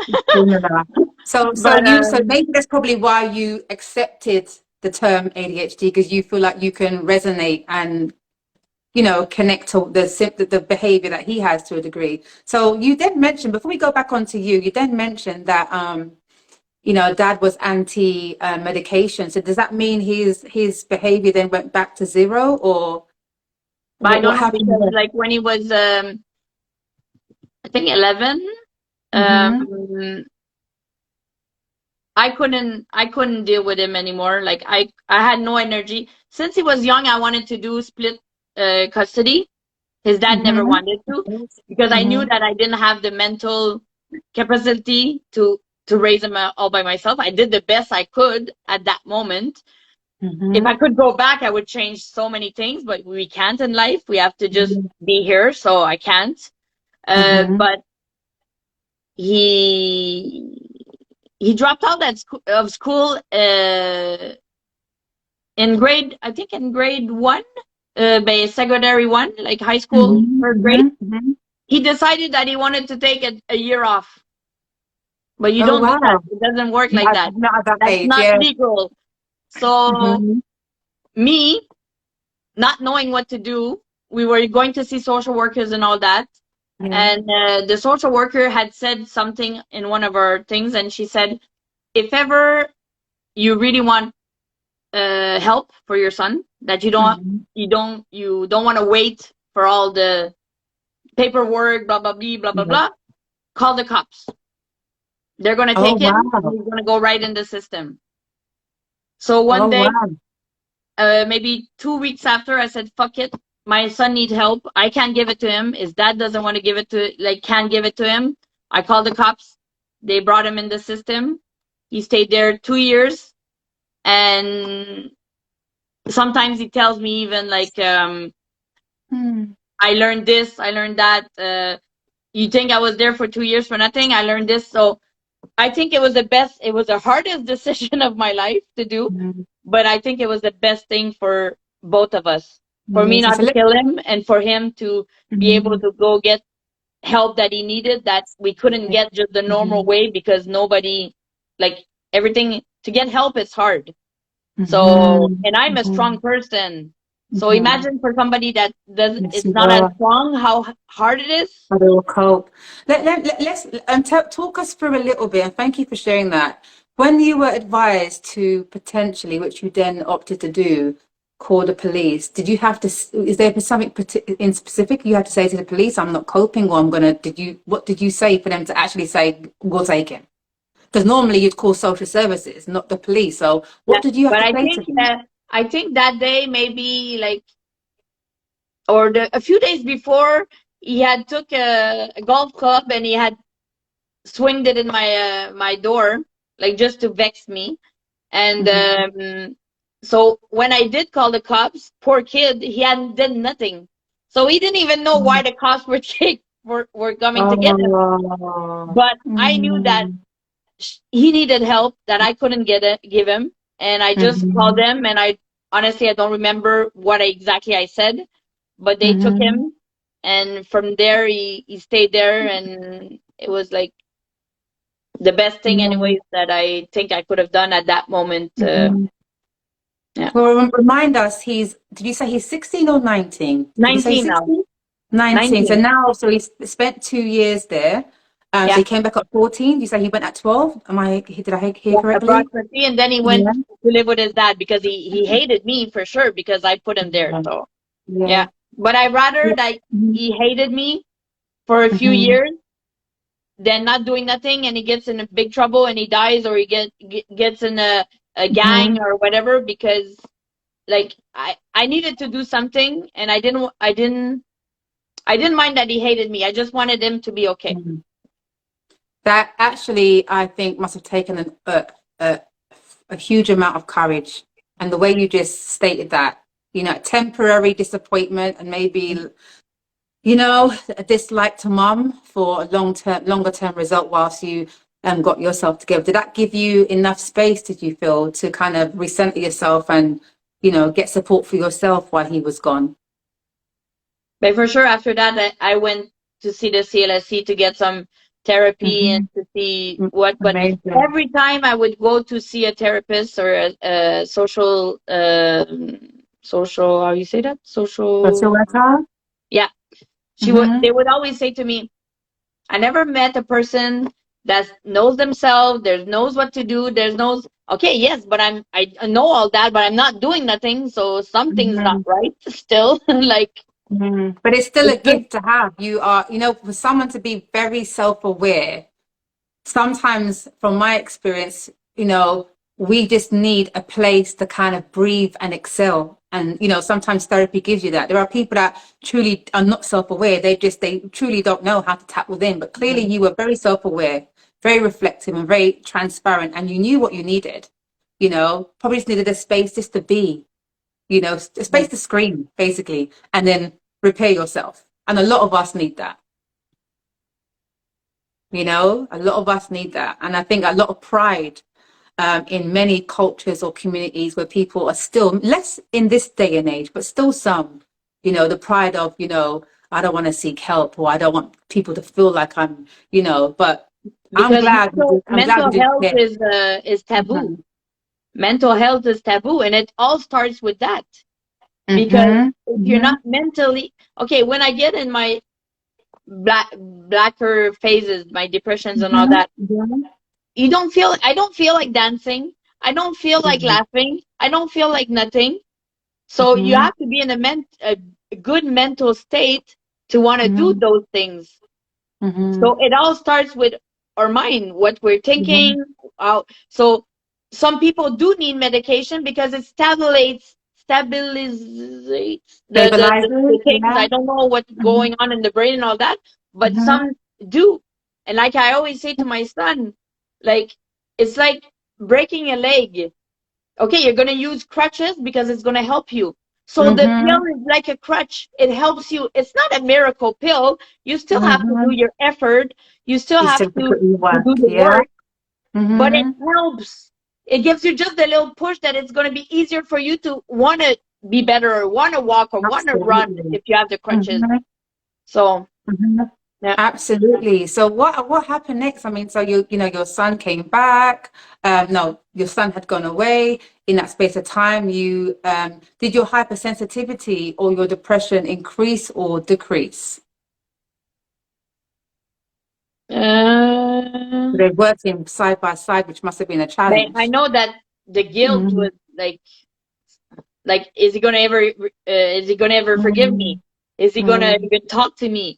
So maybe that's probably why you accepted the term ADHD, because you feel like you can resonate and connect to the behavior that he has to a degree. So you then mentioned, before we go back onto you then mentioned that dad was anti medication. So does that mean his behavior then went back to 0, or I don't know, because like when he was I think 11, I couldn't deal with him anymore. Like I had no energy. Since he was young, I wanted to do split custody. His dad never wanted to, because I knew that I didn't have the mental capacity to raise him all by myself. I did the best I could at that moment. If I could go back, I would change so many things, but we can't in life. We have to just be here, so I can't. But he dropped out of school in grade 1, by secondary 1, like high school, 3rd grade. He decided that he wanted to take a year off. But you don't do that. It doesn't work like that. That's not legal. So me not knowing what to do, we were going to see social workers and all that. And the social worker had said something in one of our things, and she said, if ever you really want help for your son, that you don't want to wait for all the paperwork, blah blah blah blah blah blah, call the cops. They're gonna take him, and he's gonna go right in the system. So one day, maybe 2 weeks after, I said, fuck it, my son needs help, I can't give it to him, his dad doesn't want to give it to, like, can't give it to him. I called the cops, they brought him in the system, he stayed there 2 years. And sometimes he tells me even like, I learned this, I learned that. You think I was there for 2 years for nothing? I learned this. So I think it was the hardest decision of my life to do, but I think it was the best thing for both of us. For me not to kill him, and for him to be able to go get help that he needed, that we couldn't get just the normal way, because nobody, like, everything, to get help is hard. So, and I'm a strong person. So imagine for somebody that it's not as strong, how hard it is. How they will cope. Let's talk us through a little bit, and thank you for sharing that. When you were advised to potentially, which you then opted to do, call the police, did you have to, is there something in specific you had to say to the police, I'm not coping, or what did you say for them to actually say, we'll take him? Because normally you'd call social services, not the police. So what did you have to say to them? I think that day, maybe like, or a few days before, he had took a golf club and he had swinged it in my door, like, just to vex me. And so when I did call the cops, poor kid, he hadn't done nothing. So he didn't even know why the cops were coming to get him. But I knew that he needed help that I couldn't give him, and I just called them, and I honestly don't remember what exactly I said, but they took him, and from there he stayed there, and it was like the best thing anyways that I think I could have done at that moment. Yeah. Well, remind us, did you say he's 16 or 19? 19 now. 19. So now, so he spent 2 years there. So he came back at 14. You say he went at 12? Did I hear correctly? Approximately. And then he went to live with his dad, because he hated me for sure, because I put him there. So but I rather that he hated me for a few years than not doing nothing, and he gets in a big trouble and he dies, or he gets in a gang or whatever, because like I needed to do something, and I didn't mind that he hated me. I just wanted him to be okay. That actually, I think, must have taken a huge amount of courage. And the way you just stated that, temporary disappointment, and maybe, a dislike to mum for a longer term result whilst you got yourself together. Did that give you enough space, did you feel, to kind of recenter yourself and, get support for yourself while he was gone? But for sure, after that, I went to see the CLSC to get some therapy and to see what. But every time I would go to see a therapist or a social, how you say that? Social worker? Yeah. They would always say to me, I never met a person that knows themselves, knows what to do, okay, yes, but I know all that, but I'm not doing nothing, so something's not right still. Like, but it's still a gift to have. You are, for someone to be very self-aware, sometimes from my experience, we just need a place to kind of breathe and excel. And, sometimes therapy gives you that. There are people that truly are not self-aware. They truly don't know how to tap within. But clearly you were very self-aware, very reflective, and very transparent. And you knew what you needed, probably just needed a space just to be, a space to scream, basically, and then repair yourself. And a lot of us need that. A lot of us need that. And I think a lot of pride in many cultures or communities where people are still, less in this day and age, but still some, the pride of, I don't want to seek help, or I don't want people to feel like I'm, but because I'm glad. Mental health is taboo. Mental health is taboo, and it all starts with that. Because if you're not mentally, okay, when I get in my blacker phases, my depressions and all that. I don't feel like dancing. I don't feel like laughing. I don't feel like nothing. So you have to be in a good mental state to want to do those things. So it all starts with our mind, what we're thinking. So some people do need medication because it stabilizes the things. I don't know what's going on in the brain and all that, but some do. And like I always say to my son, like, it's like breaking a leg. Okay, you're going to use crutches because it's going to help you. So the pill is like a crutch. It helps you. It's not a miracle pill. You still have to do your effort. You still have to do the work, but it helps. It gives you just a little push that it's going to be easier for you to want to be better or want to walk or want to run if you have the crutches. So, yeah. Absolutely. So what happened next? I mean, so your son came back. No, your son had gone away. In that space of time, you did your hypersensitivity or your depression increase or decrease? They're working side by side, which must have been a challenge. I know that the guilt was like, is he gonna ever forgive me? Is he gonna even talk to me?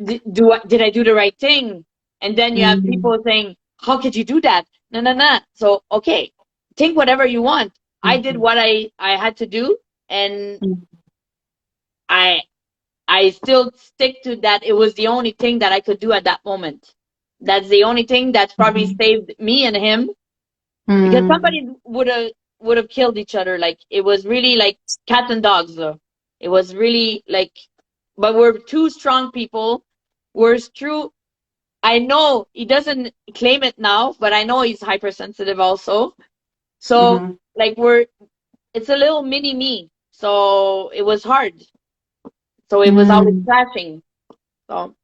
Did I do the right thing? And then you have people saying, how could you do that? No. So, okay, think whatever you want. I did what I had to do, and I still stick to that. It was the only thing that I could do at that moment. That's the only thing that's probably saved me and him, because somebody would have killed each other. Like, it was really like cats and dogs, though. It was really like, but we're two strong people. We're true. I know he doesn't claim it now, but I know he's hypersensitive also. So like, it's a little mini me. So it was hard. So it was always clashing. So,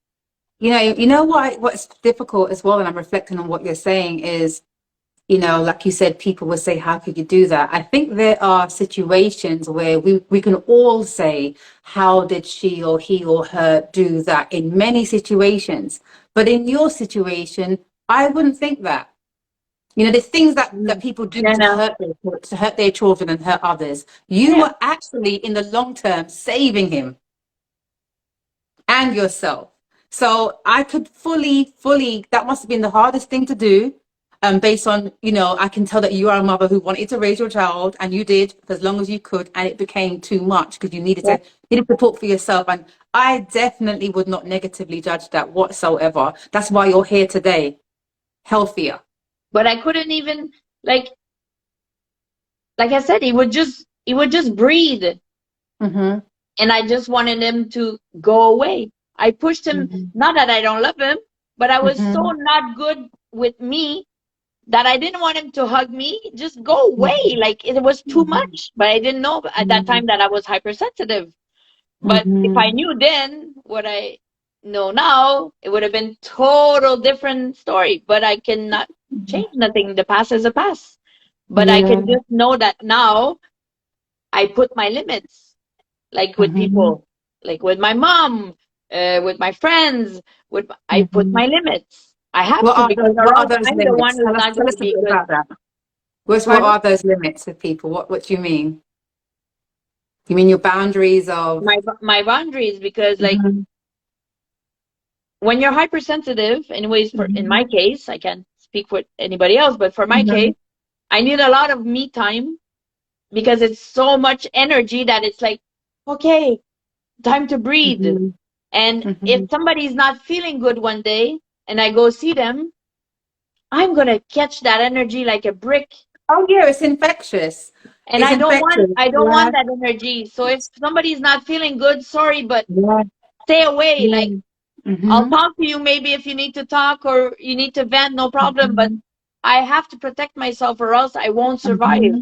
You know what's difficult as well, and I'm reflecting on what you're saying is, like you said, people will say, how could you do that? I think there are situations where we can all say, how did she or he or her do that, in many situations. But in your situation, I wouldn't think that. There's things that people do to hurt their children and hurt others. You were actually, in the long term, saving him and yourself. So I could fully, that must have been the hardest thing to do. Based on, I can tell that you are a mother who wanted to raise your child, and you did for as long as you could, and it became too much because you needed support for yourself. And I definitely would not negatively judge that whatsoever. That's why you're here today, healthier. But I couldn't even, like I said, he would just breathe. And I just wanted him to go away. I pushed him, not that I don't love him, but I was so not good with me that I didn't want him to hug me. Just go away. Like, it was too much. But I didn't know at that time that I was hypersensitive. But if I knew then what I know now, it would have been total different story. But I cannot change nothing. The past is a past. But I can just know that now I put my limits, like with people, like with my mom, with my friends. I put my limits. I have to, because what are those I'm limits? the one who's not going to be good. About that. What are those limits with people? What do you mean? You mean your boundaries of my boundaries? Because like, when you're hypersensitive, anyways, in my case, I can't speak for anybody else, but for my case, I need a lot of me time, because it's so much energy that it's like, okay, time to breathe. And if somebody's not feeling good one day and I go see them, I'm going to catch that energy like a brick. Oh yeah, it's infectious. And I don't want that energy. So if somebody's not feeling good, sorry, but stay away. Like, I'll talk to you maybe if you need to talk or you need to vent, no problem. But I have to protect myself, or else I won't survive.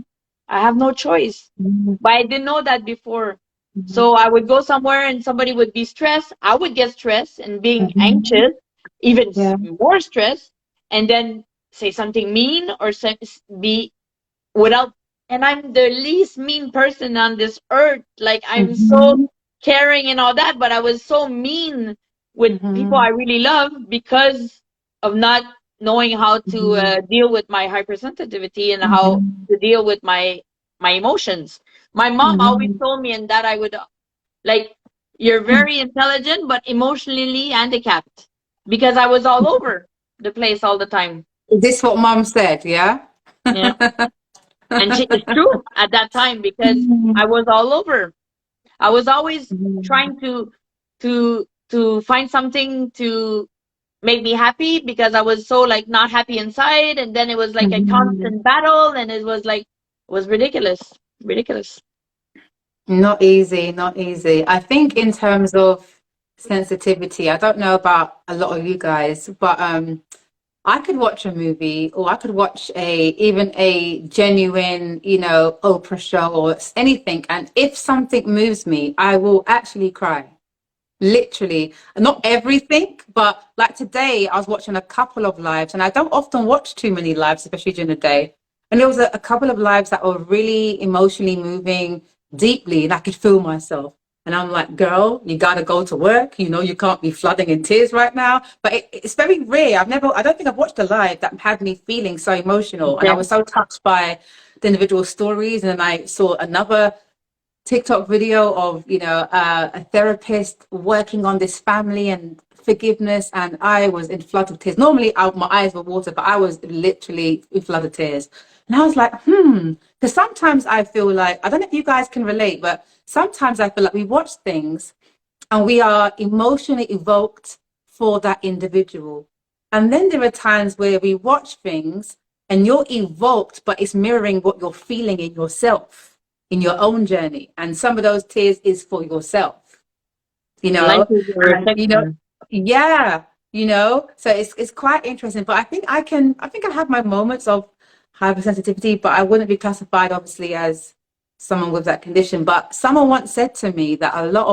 I have no choice. But I didn't know that before. So I would go somewhere and somebody would be stressed. I would get stressed and being anxious, even more stressed, and then say something mean or be without. And I'm the least mean person on this earth. Like, I'm so caring and all that, but I was so mean with people I really love because of not knowing how to deal with my hypersensitivity and how to deal with my emotions. My mom always told me, and that I would like, you're very intelligent but emotionally handicapped, because I was all over the place all the time. Is this what mom said? Yeah. Yeah. And it's true at that time, because I was all over. I was always trying to find something to make me happy, because I was so like not happy inside, and then it was like a constant battle, and it was like, it was ridiculous. Ridiculous. Not easy, not easy. I think in terms of sensitivity, I don't know about a lot of you guys, but I could watch a movie, or I could watch even a genuine, Oprah show or anything, and if something moves me, I will actually cry. Literally, not everything, but like today, I was watching a couple of lives, and I don't often watch too many lives, especially during the day. And there was a couple of lives that were really emotionally moving deeply, and I could feel myself. And I'm like, girl, you gotta go to work. You can't be flooding in tears right now. But it's very rare. I don't think I've watched a live that had me feeling so emotional. And I Yeah. was so touched by the individual stories. And then I saw another TikTok video of, a therapist working on this family and forgiveness, and I was in flood of tears. Normally, my eyes were water, but I was literally in flood of tears. And I was like, because sometimes I feel like, I don't know if you guys can relate, but sometimes I feel like we watch things and we are emotionally evoked for that individual. And then there are times where we watch things and you're evoked, but it's mirroring what you're feeling in yourself, in your own journey. And some of those tears is for yourself, Life is a and reflection. yeah, so it's quite interesting. But I think I have my moments of hypersensitivity, but I wouldn't be classified obviously as someone with that condition. But someone once said to me that a lot,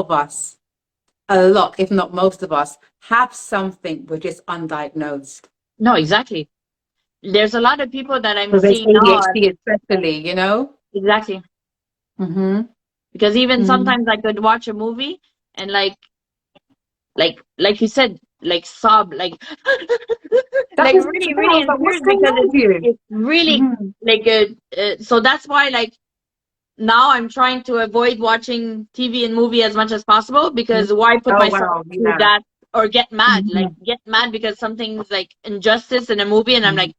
if not most of us, have something which is undiagnosed. No, exactly. There's a lot of people that I'm So there's seeing now. ADHD especially. Exactly. Mm-hmm. Because even Mm-hmm. sometimes I could watch a movie and like you said, like sob, like That like was really, I really was in like, what's tears, going because on with you? it's really Mm-hmm. like so that's why, like, now I'm trying to avoid watching TV and movie as much as possible, because why put Oh myself wow, through yeah. that, or get mad, like Mm-hmm. get mad because something's like injustice in a movie, and I'm like,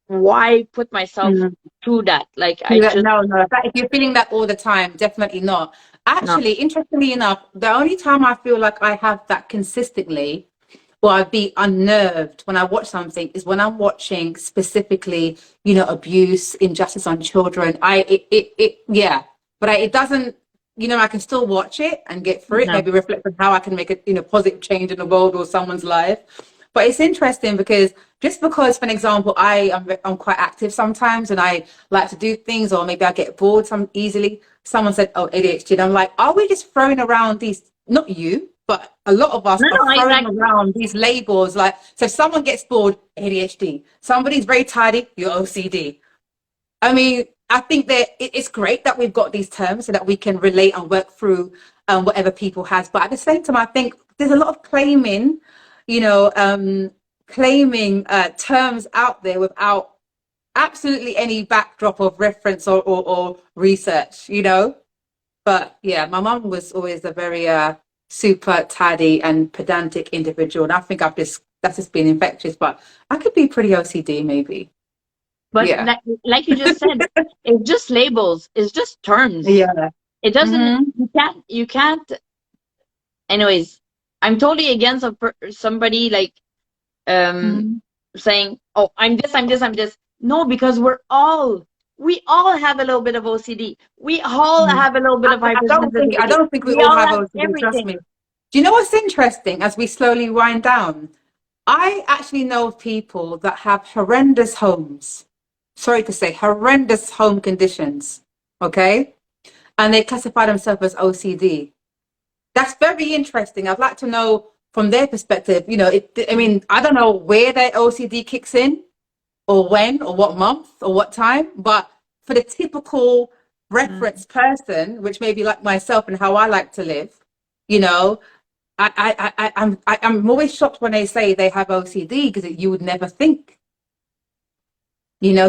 why put myself through that? Like, I just, No, no. If you're feeling that all the time, definitely not. no. Actually, interestingly enough, the only time I feel like I have that consistently, or I'd be unnerved when I watch something, is when I'm watching specifically, abuse, injustice on children. Yeah. But it doesn't, I can still watch it and get through it, No. maybe reflect on how I can make a, positive change in the world or someone's life. But it's interesting because just because, for an example, I'm quite active sometimes and I like to do things, or maybe I get bored some easily. Someone said, "Oh, ADHD," and I'm like, "Are we just throwing around these?" Not you, but a lot of us No, are no, throwing exactly. around these labels. Like, so if someone gets bored, ADHD. Somebody's very tidy, you're OCD. I mean, I think that it's great that we've got these terms so that we can relate and work through whatever people has. But at the same time, I think there's a lot of you know, um, claiming terms out there without absolutely any backdrop of reference or research. But yeah, my mum was always a very super tidy and pedantic individual. And I think that's just been infectious, but I could be pretty OCD maybe. But Yeah. like you just said, it's just labels, it's just terms. Yeah. It doesn't, Mm-hmm. you can't. Anyways, I'm totally against somebody like um Mm-hmm. saying, "Oh, I'm this, I'm this, I'm this." No, because we all have a little bit of OCD. We all have a little bit I, of I don't think I hypersensitivity. don't think we We all all have have OCD, trust everything. me. Do you know what's interesting as we slowly wind down? I actually know of people that have horrendous homes. Sorry to say, horrendous home conditions. Okay? And they classify themselves as OCD. That's very interesting. I'd like to know from their perspective, I mean, I don't know where their OCD kicks in, or when, or what month, or what time, but for the typical Mm. reference person, which may be like myself and how I like to live, you know, I'm always shocked when they say they have OCD because you would never think.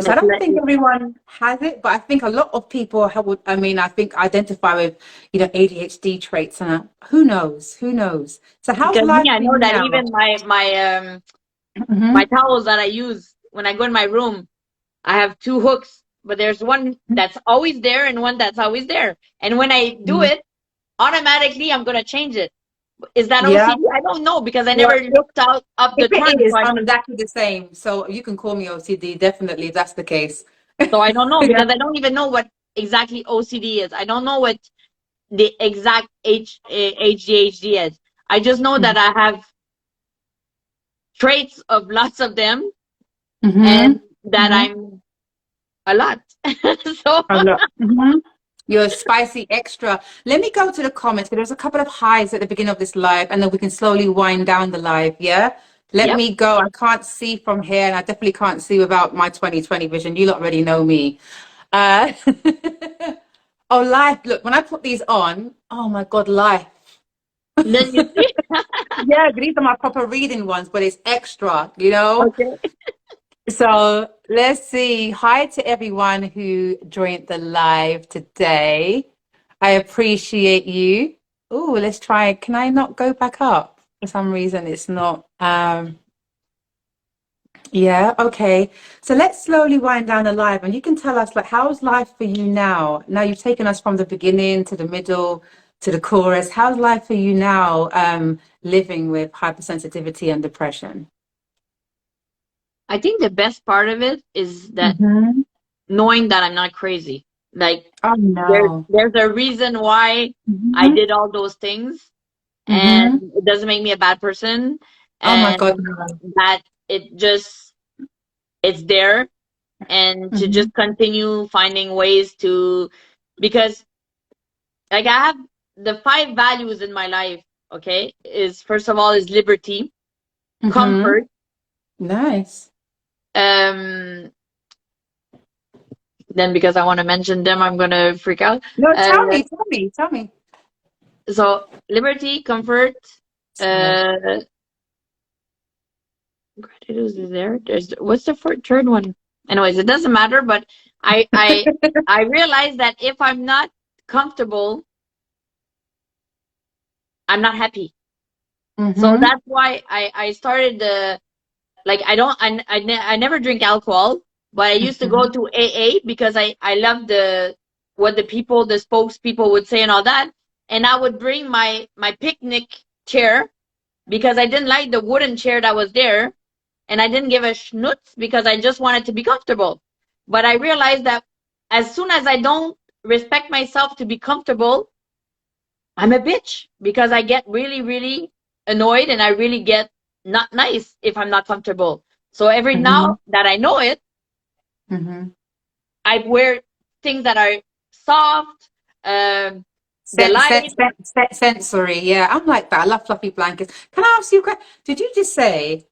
So I don't think everyone has it, but I think a lot of people have, I mean, I think identify with, ADHD traits, and who knows? Who knows? So how's Because me, life I for know you that now? even my Hmm. towels that I use when I go in my room, I have two hooks, but there's one that's always there and one that's always there. And when I do it, automatically I'm gonna change it. Is that Yeah. OCD? I don't know because I Well, never looked out up if the it trunk. is, I'm exactly the same. So you can call me OCD, definitely, if that's the case. So I don't know Yeah. because I don't even know what exactly OCD is. I don't know what the exact HDHD is. I just know that I have traits of lots of them and Mm-hmm. that Hmm. I'm a lot. So A lot. Hmm. You're a spicy extra. Let me go to the comments. There's a couple of highs at the beginning of this live, and then we can slowly wind down the live. Yeah. Let yep. me go. I can't see from here, and I definitely can't see without my 2020 vision. You lot already know me. Uh, oh, life. Look, when I put these on, oh my God, life. Then you see. Yeah, these are my proper reading ones, but it's extra. Okay. So let's see. Hi to everyone who joined the live today. I appreciate you. Oh, let's try. Can I not go back up? For some reason, it's not. Yeah, okay. So let's slowly wind down the live, and you can tell us, like, how's life for you now? Now you've taken us from the beginning to the middle to the chorus. How's life for you now, living with hypersensitivity and depression? I think the best part of it is that Mm-hmm. knowing that I'm not crazy. Like Oh no. there's a reason why I Mm-hmm. did all those things and Mm-hmm. it doesn't make me a bad person Oh my and God, no. that it's there and to Mm-hmm. just continue finding ways to because like I have the five values in my life, okay, is first of all is liberty, Mm-hmm. comfort, Nice. um then because I want to mention them I'm gonna freak out. No, Uh, tell me. so liberty, comfort, Yeah. uh gratitude is there. There's what's the third one? Anyways, it doesn't matter, but I I I realize that if I'm not comfortable, I'm not happy. So Mm-hmm. that's why I started like I never drink alcohol, but I used to go Mm-hmm. to AA because I love the what the spokespeople would say and all that, and I would bring my picnic chair because I didn't like the wooden chair that was there, and I didn't give a schnutz because I just wanted to be comfortable. But I realized that as soon as I don't respect myself to be comfortable, I'm a bitch because I get really, really annoyed and I really get not nice if I'm not comfortable. So every Mm-hmm. now that I know it, Mm-hmm. I wear things that are soft, the light. Sensory. Yeah, I'm like that. I love fluffy blankets. Can I ask you a question? Did you just say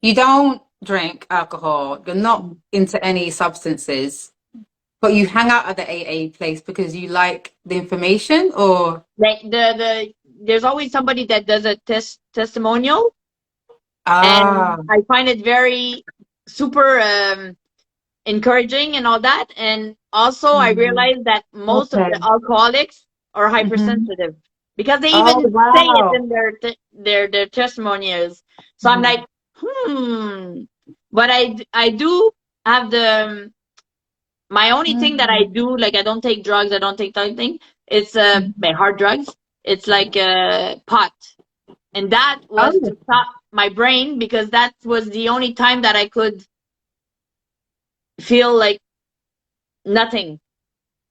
you don't drink alcohol? You're not into any substances, but you hang out at the AA place because you like the information, or Like there's always somebody that does a testimonial, ah, and I find it very super encouraging and all that. And also, I mhm. realized that most of the Okay. alcoholics are Mm-hmm. hypersensitive because they Oh even say it wow. in their testimonials. So I'm like, But I do have the my only thing that I Mm-hmm. do, like I don't take drugs, I don't take anything. It's hard drugs. It's like pot, and that was Oh, to stop my brain because that was the only time that I could feel like nothing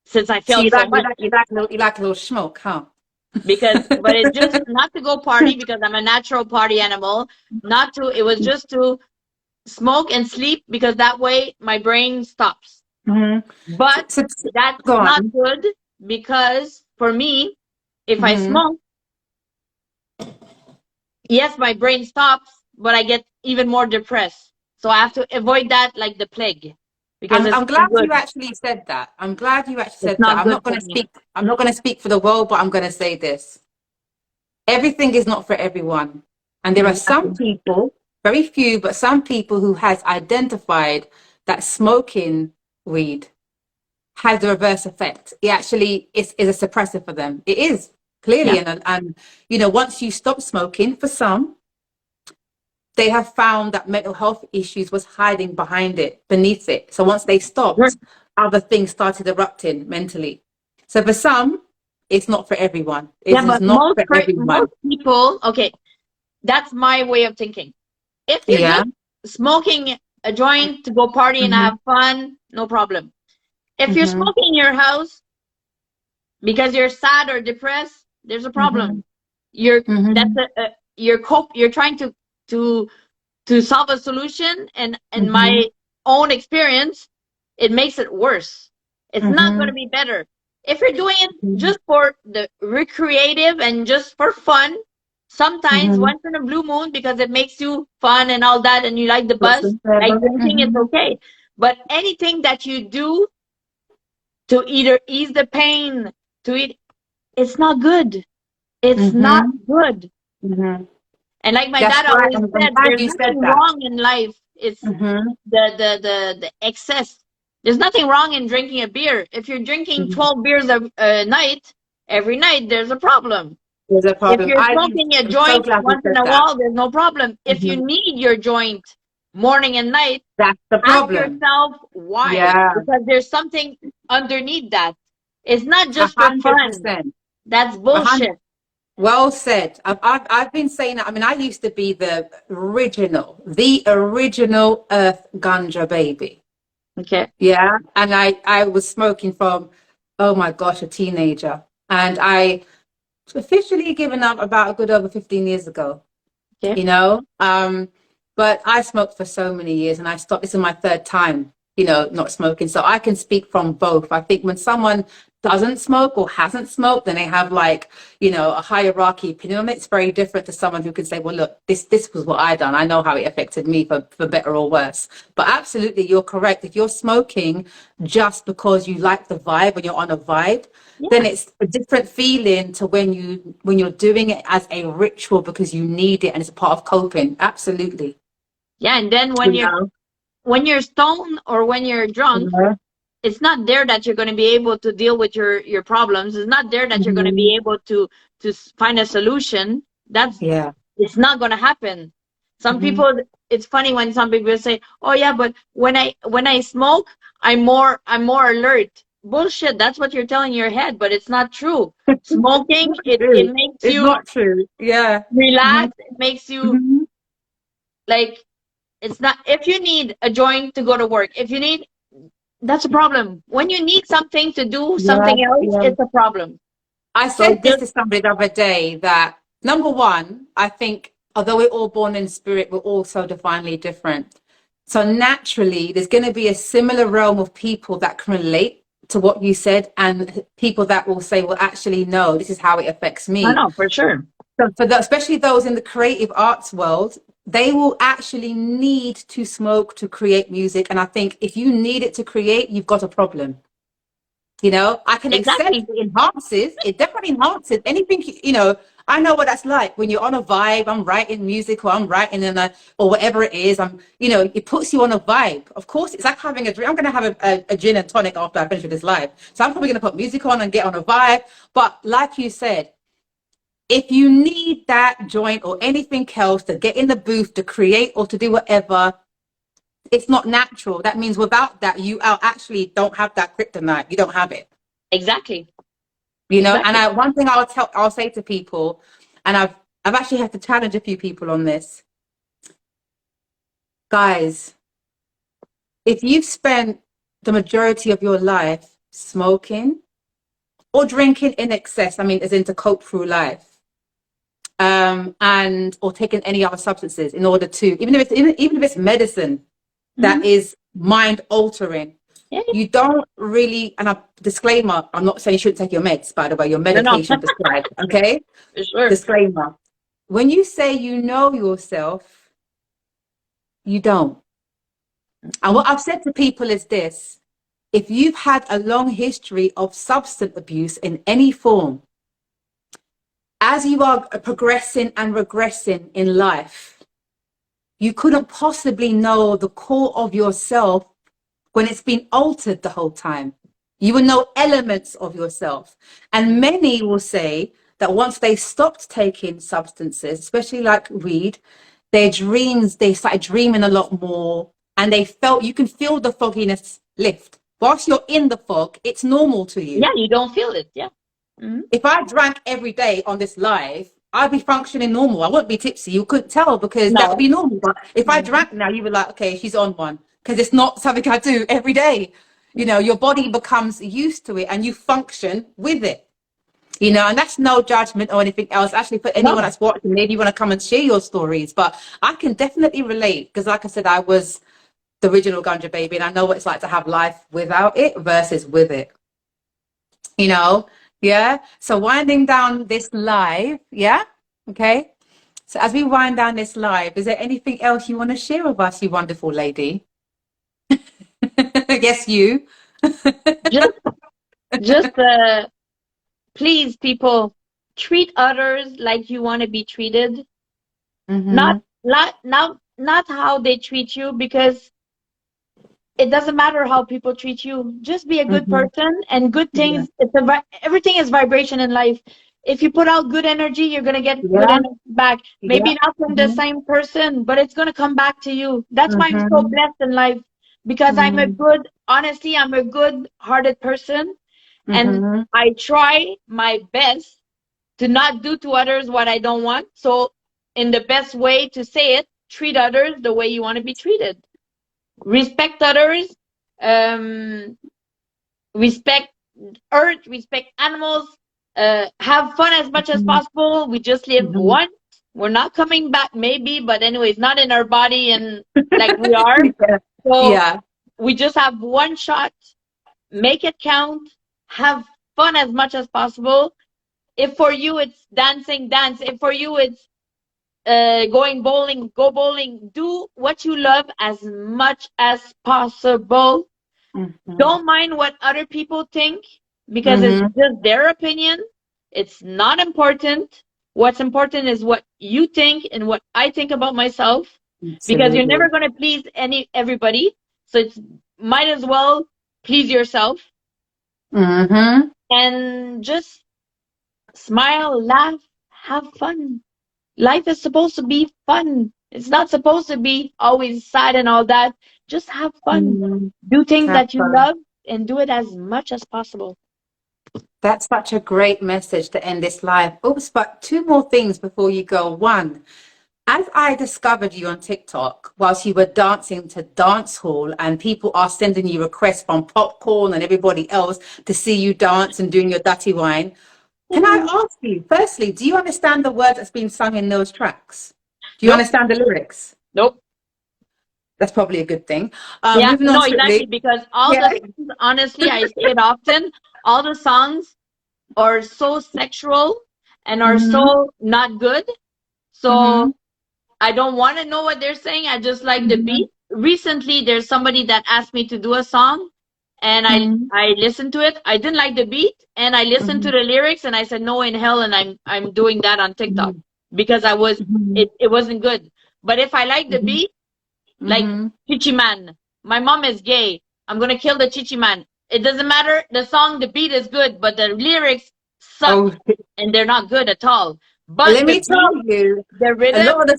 since I so felt so much. you like a little smoke, huh? But it's just not to go party because I'm a natural party animal. Not to, it was just to smoke and sleep because that way my brain stops. Mm-hmm. But that's Go not on. good because for me, if I Mm-hmm. smoke, yes, my brain stops, but I get even more depressed. So I have to avoid that like the plague because it's I'm not glad you good. actually said that. I'm glad you actually It's said that. not good for me. I'm not going to speak for the world, but I'm going to say this. Everything is not for everyone. And there are some Exactly. people, very few, but some people who has identified that smoking weed has the reverse effect. It actually is a suppressor for them. It is clearly, Yeah. and you know, once you stop smoking, for some, they have found that mental health issues was hiding behind it, beneath it. So once they Sure. stopped, other things started erupting mentally. So for some, it's not for everyone. It Yeah, is but not for everyone. most people, okay, that's my way of thinking. If you're Yeah. just smoking a joint to go party and Mm-hmm. have fun, no problem. If you're Mm-hmm. smoking in your house because you're sad or depressed, there's a Mm-hmm. problem. You're that's Mm-hmm. you're trying to to solve a solution, and in Mm-hmm. my own experience, it makes it worse. It's not going Mm-hmm. to be better. If you're doing it just for the recreative and just for fun, sometimes Mm-hmm. once in a blue moon because it makes you fun and all that and you like the What's buzz, in like favor? drinking, it's Mm-hmm. okay. But anything that you do to either ease the pain, to eat, it's not good. It's not Mm-hmm. good. Mm-hmm. And like my That's dad right. always I'm said, glad there's you said nothing that. wrong in life. It's Mm-hmm. the excess. There's nothing wrong in drinking a beer. If you're drinking Mm-hmm. 12 beers a night, every night, there's a problem. There's a If problem. you're smoking a I'm so joint glad you once in said a that. while, there's no problem. If you Mm-hmm. need your joint morning and night, That's the ask problem. yourself why. Yeah, Because there's something underneath that. It's not a just for hundred fun. percent. That's A hundred. bullshit. Well said. I've been saying that. I mean, I used to be the original Earth Ganja baby. Okay. Yeah, and I was smoking from, oh my gosh, a teenager, and I officially given up about a good over 15 years ago. Okay. You know, but I smoked for so many years, and I stopped. This is my third time, you know, not smoking, so I can speak from both. I think when someone doesn't smoke or hasn't smoked, then they have like, you know, a hierarchy opinion on it. It's very different to someone who can say, well, look, this was what I done. I know how it affected me for better or worse. But absolutely, you're correct. If you're smoking just because you like the vibe, when you're on a vibe, then Yeah. it's a different feeling to when you're doing it as a ritual because you need it and it's a part of coping. Absolutely. Yeah. And then You know? when you're stoned or when you're drunk, Yeah. it's not there that you're going to be able to deal with your problems. It's not there that you're going to Mhm. be able to find a solution. That's Yeah. it's not going to happen. Some Mhm. people, it's funny when some people say, "Oh yeah, but when I smoke, I'm more alert." Bullshit. That's what you're telling your head, but it's not true. Smoking, Not it true. makes It's you not true. Yeah. Mhm. relax. It makes you Mhm. like it's not. If you need a joint to go to work, if you need, that's a problem. When you need something to do Yeah. something else, Yeah. it's a problem. I So said this just to somebody the other day that number one, I think although we're all born in spirit, we're all so divinely different. So naturally, there's going to be a similar realm of people that can relate to what you said, and people that will say, "Well, actually, no, this is how it affects I me." know for sure. So for especially those in the creative arts world, they will actually need to smoke to create music. And I think if you need it to create, you've got a problem. You know, I can accept Exactly. it enhances, it definitely enhances anything, you know. I know what that's like when you're on a vibe. I'm writing music or I'm writing in a, or whatever it is. You know, it puts you on a vibe. Of course, it's like having a drink. I'm going to have a gin and tonic after I finish with this live. So I'm probably going to put music on and get on a vibe. But like you said, if you need that joint or anything else to get in the booth to create or to do whatever, it's not natural. That means without that, you actually don't have that kryptonite. You don't have it. Exactly. You know, and Exactly. one thing I'll say to people, and I've actually had to challenge a few people on this. Guys, if you've spent the majority of your life smoking or drinking in excess, I mean, as in to cope through life, and or taking any other substances in order to, even if it's medicine that Hmm. is mind altering, Yeah. you don't really, and a disclaimer, I'm not saying you shouldn't take your meds, by the way, your No, no, medication prescribed, okay? for sure. Disclaimer. When you say you know yourself, you don't. And what I've said to people is this: if you've had a long history of substance abuse in any form, as you are progressing and regressing in life, you couldn't possibly know the core of yourself when it's been altered the whole time. You will know elements of yourself. And many will say that once they stopped taking substances, especially like weed, their dreams, they started dreaming a lot more, and they felt, you can feel the fogginess lift. Whilst you're in the fog, it's normal to you. Yeah, you don't feel it. Yeah. Mm-hmm. If I drank every day on this live, I'd be functioning normal. I wouldn't be tipsy. You couldn't tell because that would be normal. But if I drank now, you'd be like, okay, she's on one, because it's not something I do every day. You know, your body becomes used to it and you function with it. You know, and that's no judgment or anything else. Actually, for anyone that's watching, maybe you want to come and share your stories. But I can definitely relate because, like I said, I was the original ganja baby, and I know what it's like to have life without it versus with it. You know, yeah. So winding down this live, yeah. Okay. So as we wind down this live, is there anything else you want to share with us, you wonderful lady? Yes, you. Just please, people, treat others like you want to be treated. Not how they treat you, because it doesn't matter how people treat you. Just be a good person, and good things. Everything is vibration in life. If you put out good energy, you're gonna get good energy back. Maybe not from the same person, but it's gonna come back to you. That's why I'm so blessed in life, because I'm a good-hearted person, and I try my best to not do to others what I don't want. So, in the best way to say it, treat others the way you want to be treated. Respect others, respect earth, respect animals, have fun as much as possible. We just live once. We're not coming back, maybe, but anyways, not in our body and like we are. So we just have one shot. Make it count. Have fun as much as possible. If for you it's dancing, dance. If for you it's going bowling, go bowling. Do what you love as much as possible. Don't mind what other people think, because it's just their opinion. It's not important. What's important is what you think and what I think about myself. Because you're never going to please everybody. So it's might as well please yourself. And just smile, laugh, have fun. Life is supposed to be fun. It's not supposed to be always sad and all that. Just have fun. Do things that you love and do it as much as possible. That's such a great message to end this live. Oops, but two more things before you go. One, as I discovered you on TikTok whilst you were dancing to dance hall, and people are sending you requests from Popcorn and everybody else to see you dance and doing your dirty wine. Can I ask you, firstly, do you understand the words that's been sung in those tracks? Do you understand the lyrics? Nope. That's probably a good thing. Exactly, because all the songs, honestly, I say it often, all the songs are so sexual and are so not good. So I don't want to know what they're saying. I just like the beat. Recently, there's somebody that asked me to do a song, and I listened to it. I didn't like the beat, and I listened to the lyrics, and I said no in hell, and I'm doing that on TikTok because it wasn't good. But if I like the beat, like Chichi Man, my mom is gay, I'm gonna kill the Chichi Man. It doesn't matter. The song, the beat is good, but the lyrics suck, and they're not good at all. But let me tell you, the rhythm, a lot of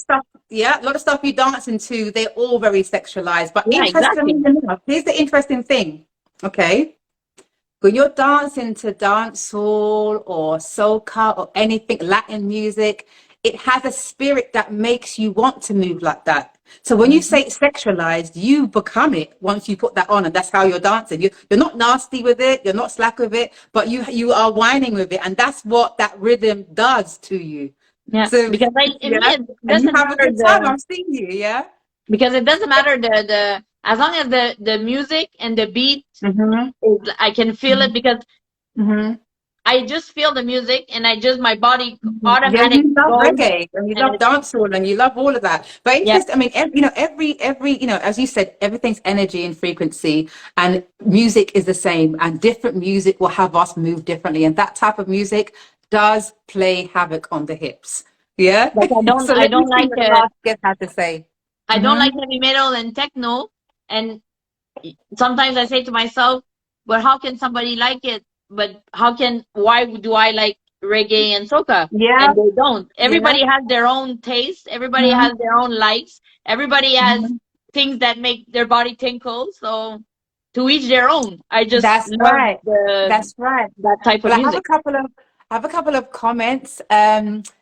stuff you dancing to, they're all very sexualized. But interestingly enough, here's the interesting thing. Okay, when you're dancing to dancehall or soca or anything Latin music, it has a spirit that makes you want to move like that. So when you say sexualized, you become it once you put that on, and that's how you're dancing. You're not nasty with it, you're not slack with it, but you are whining with it, and that's what that rhythm does to you. Yeah, so, because it doesn't matter I'm seeing you, because it doesn't matter the as long as the music and the beat, I can feel it, because I just feel the music, and my body automatically. You love reggae, and you love dancehall, and you love all of that. But interesting, I mean, every as you said, everything's energy and frequency, and music is the same, and different music will have us move differently, and that type of music does play havoc on the hips. Yeah. Like So I let me don't see like what the last guest had to say. I don't like heavy metal and techno. And sometimes I say to myself, but how can somebody like it? But why do I like reggae and soca? Yeah. And they don't. Yeah. Everybody has their own taste. Everybody Mhm. has their own likes. Everybody has Mhm. things that make their body tinkle. So to each their own. I just That's love right. That's right. that type of Well, music. I have a couple of comments.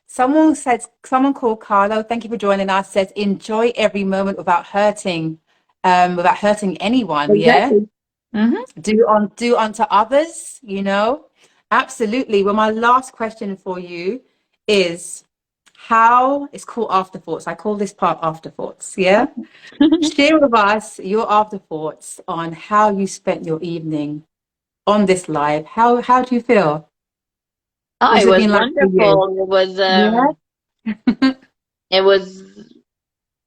Someone called Carlo, thank you for joining us, says enjoy every moment without hurting anyone. Yeah. Exactly. Mm-hmm. Do unto others, you know. Absolutely. Well, my last question for you is how it's called afterthoughts. I call this part afterthoughts. Yeah. Share with us your afterthoughts on how you spent your evening on this live. How do you feel? Oh, What's it it was been like for you? wonderful. Yeah, It was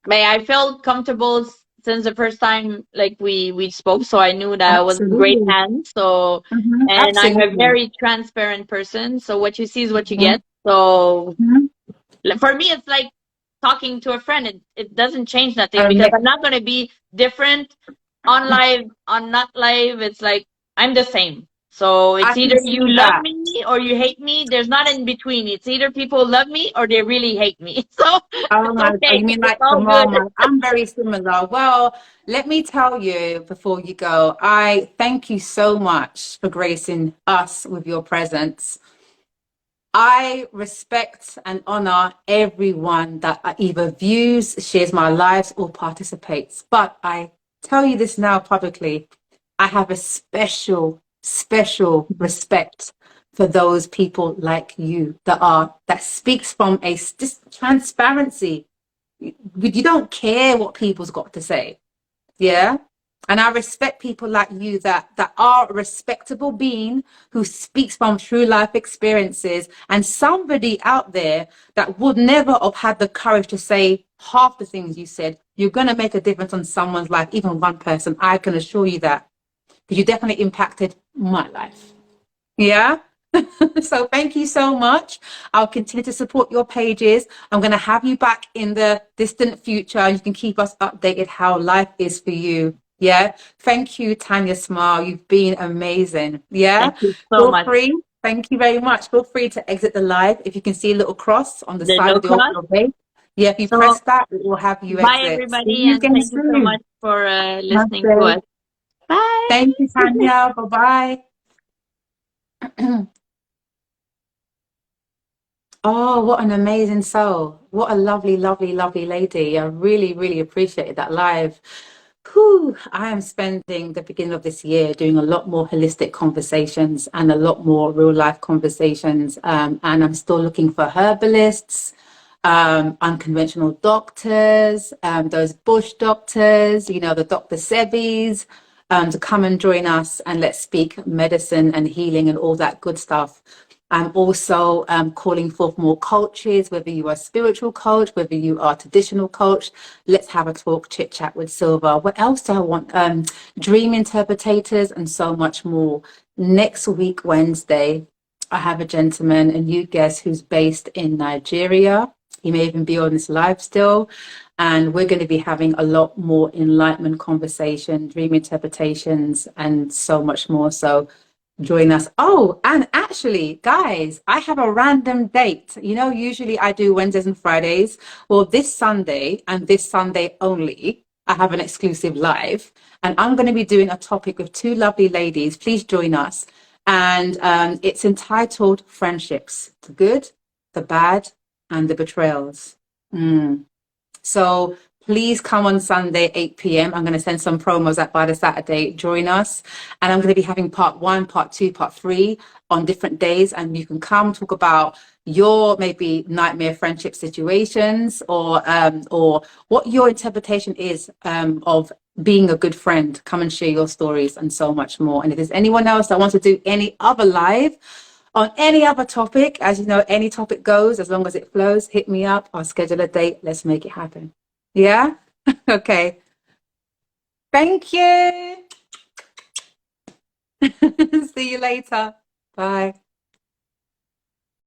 May I felt comfortable since the first time like we spoke, so I knew that I was in great absolutely. hands. So, and I'm a Absolutely. very transparent person, so what you see is what you Mhm, get. So mhm. for me, it's like talking to a friend. It doesn't change nothing because Um, I'm not gonna be different on live, on not live. It's like I'm the same. So I it's can either see you love that. me or you hate me. There's not in between. It's either people love me or they really hate me. So Oh it's my, oh, okay. you mean It's like the all good. mom? I'm very similar. Well, let me tell you before you go, I thank you so much for gracing us with your presence. I respect and honor everyone that either views, shares my lives, or participates. But I tell you this now publicly, I have a special respect for those people like you that speaks from a just transparency. You don't care what people's got to say. Yeah. And I respect people like you that are a respectable being who speaks from true life experiences, and somebody out there that would never have had the courage to say half the things you said. You're going to make a difference on someone's life, even one person. I can assure you that, because you definitely impacted my life. Yeah. So thank you so much. I'll continue to support your pages. I'm going to have you back in the distant future. You can keep us updated how life is for you. Yeah. Thank you, Tania Smile. You've been amazing. Yeah. Thank you so Feel much. free. Thank you very much. Feel free to exit the live. If you can see a little cross on the There's side no of the cross. audio page. Yeah. If you So press that, it will have you bye exit. See everybody you and again thank you so much soon. for listening to Okay. us. Bye. Thank you, Tania. Bye bye. Oh, what an amazing soul. What a lovely, lovely, lovely lady. I really, really appreciated that live. Whew, I am spending the beginning of this year doing a lot more holistic conversations and a lot more real life conversations. And I'm still looking for herbalists, unconventional doctors, those bush doctors, you know, the Dr. Sebis, to come and join us and let's speak medicine and healing and all that good stuff. I'm also calling forth more coaches, whether you are a spiritual coach, whether you are a traditional coach. Let's have a talk, chit chat with Silva. What else do I want? Dream interpretators and so much more. Next week, Wednesday, I have a gentleman, a new guest who's based in Nigeria. He may even be on this live still. And we're going to be having a lot more enlightenment conversation, dream interpretations, and so much more. So join us. Oh, and actually, guys, I have a random date. You know, usually I do Wednesdays and Fridays. Well, this Sunday and this Sunday only, I have an exclusive live, and I'm going to be doing a topic with two lovely ladies. Please join us. And it's entitled Friendships, the good, the bad, and the betrayals. Mm. So please come on Sunday, 8 p.m. I'm going to send some promos out by the Saturday. Join us. And I'm going to be having part 1, part 2, part 3 on different days. And you can come talk about your maybe nightmare friendship situations, or what your interpretation is of being a good friend. Come and share your stories and so much more. And if there's anyone else that wants to do any other live on any other topic, as you know, any topic goes as long as it flows, hit me up. I'll schedule a date. Let's make it happen. Yeah? Okay. Thank you. See you later. Bye.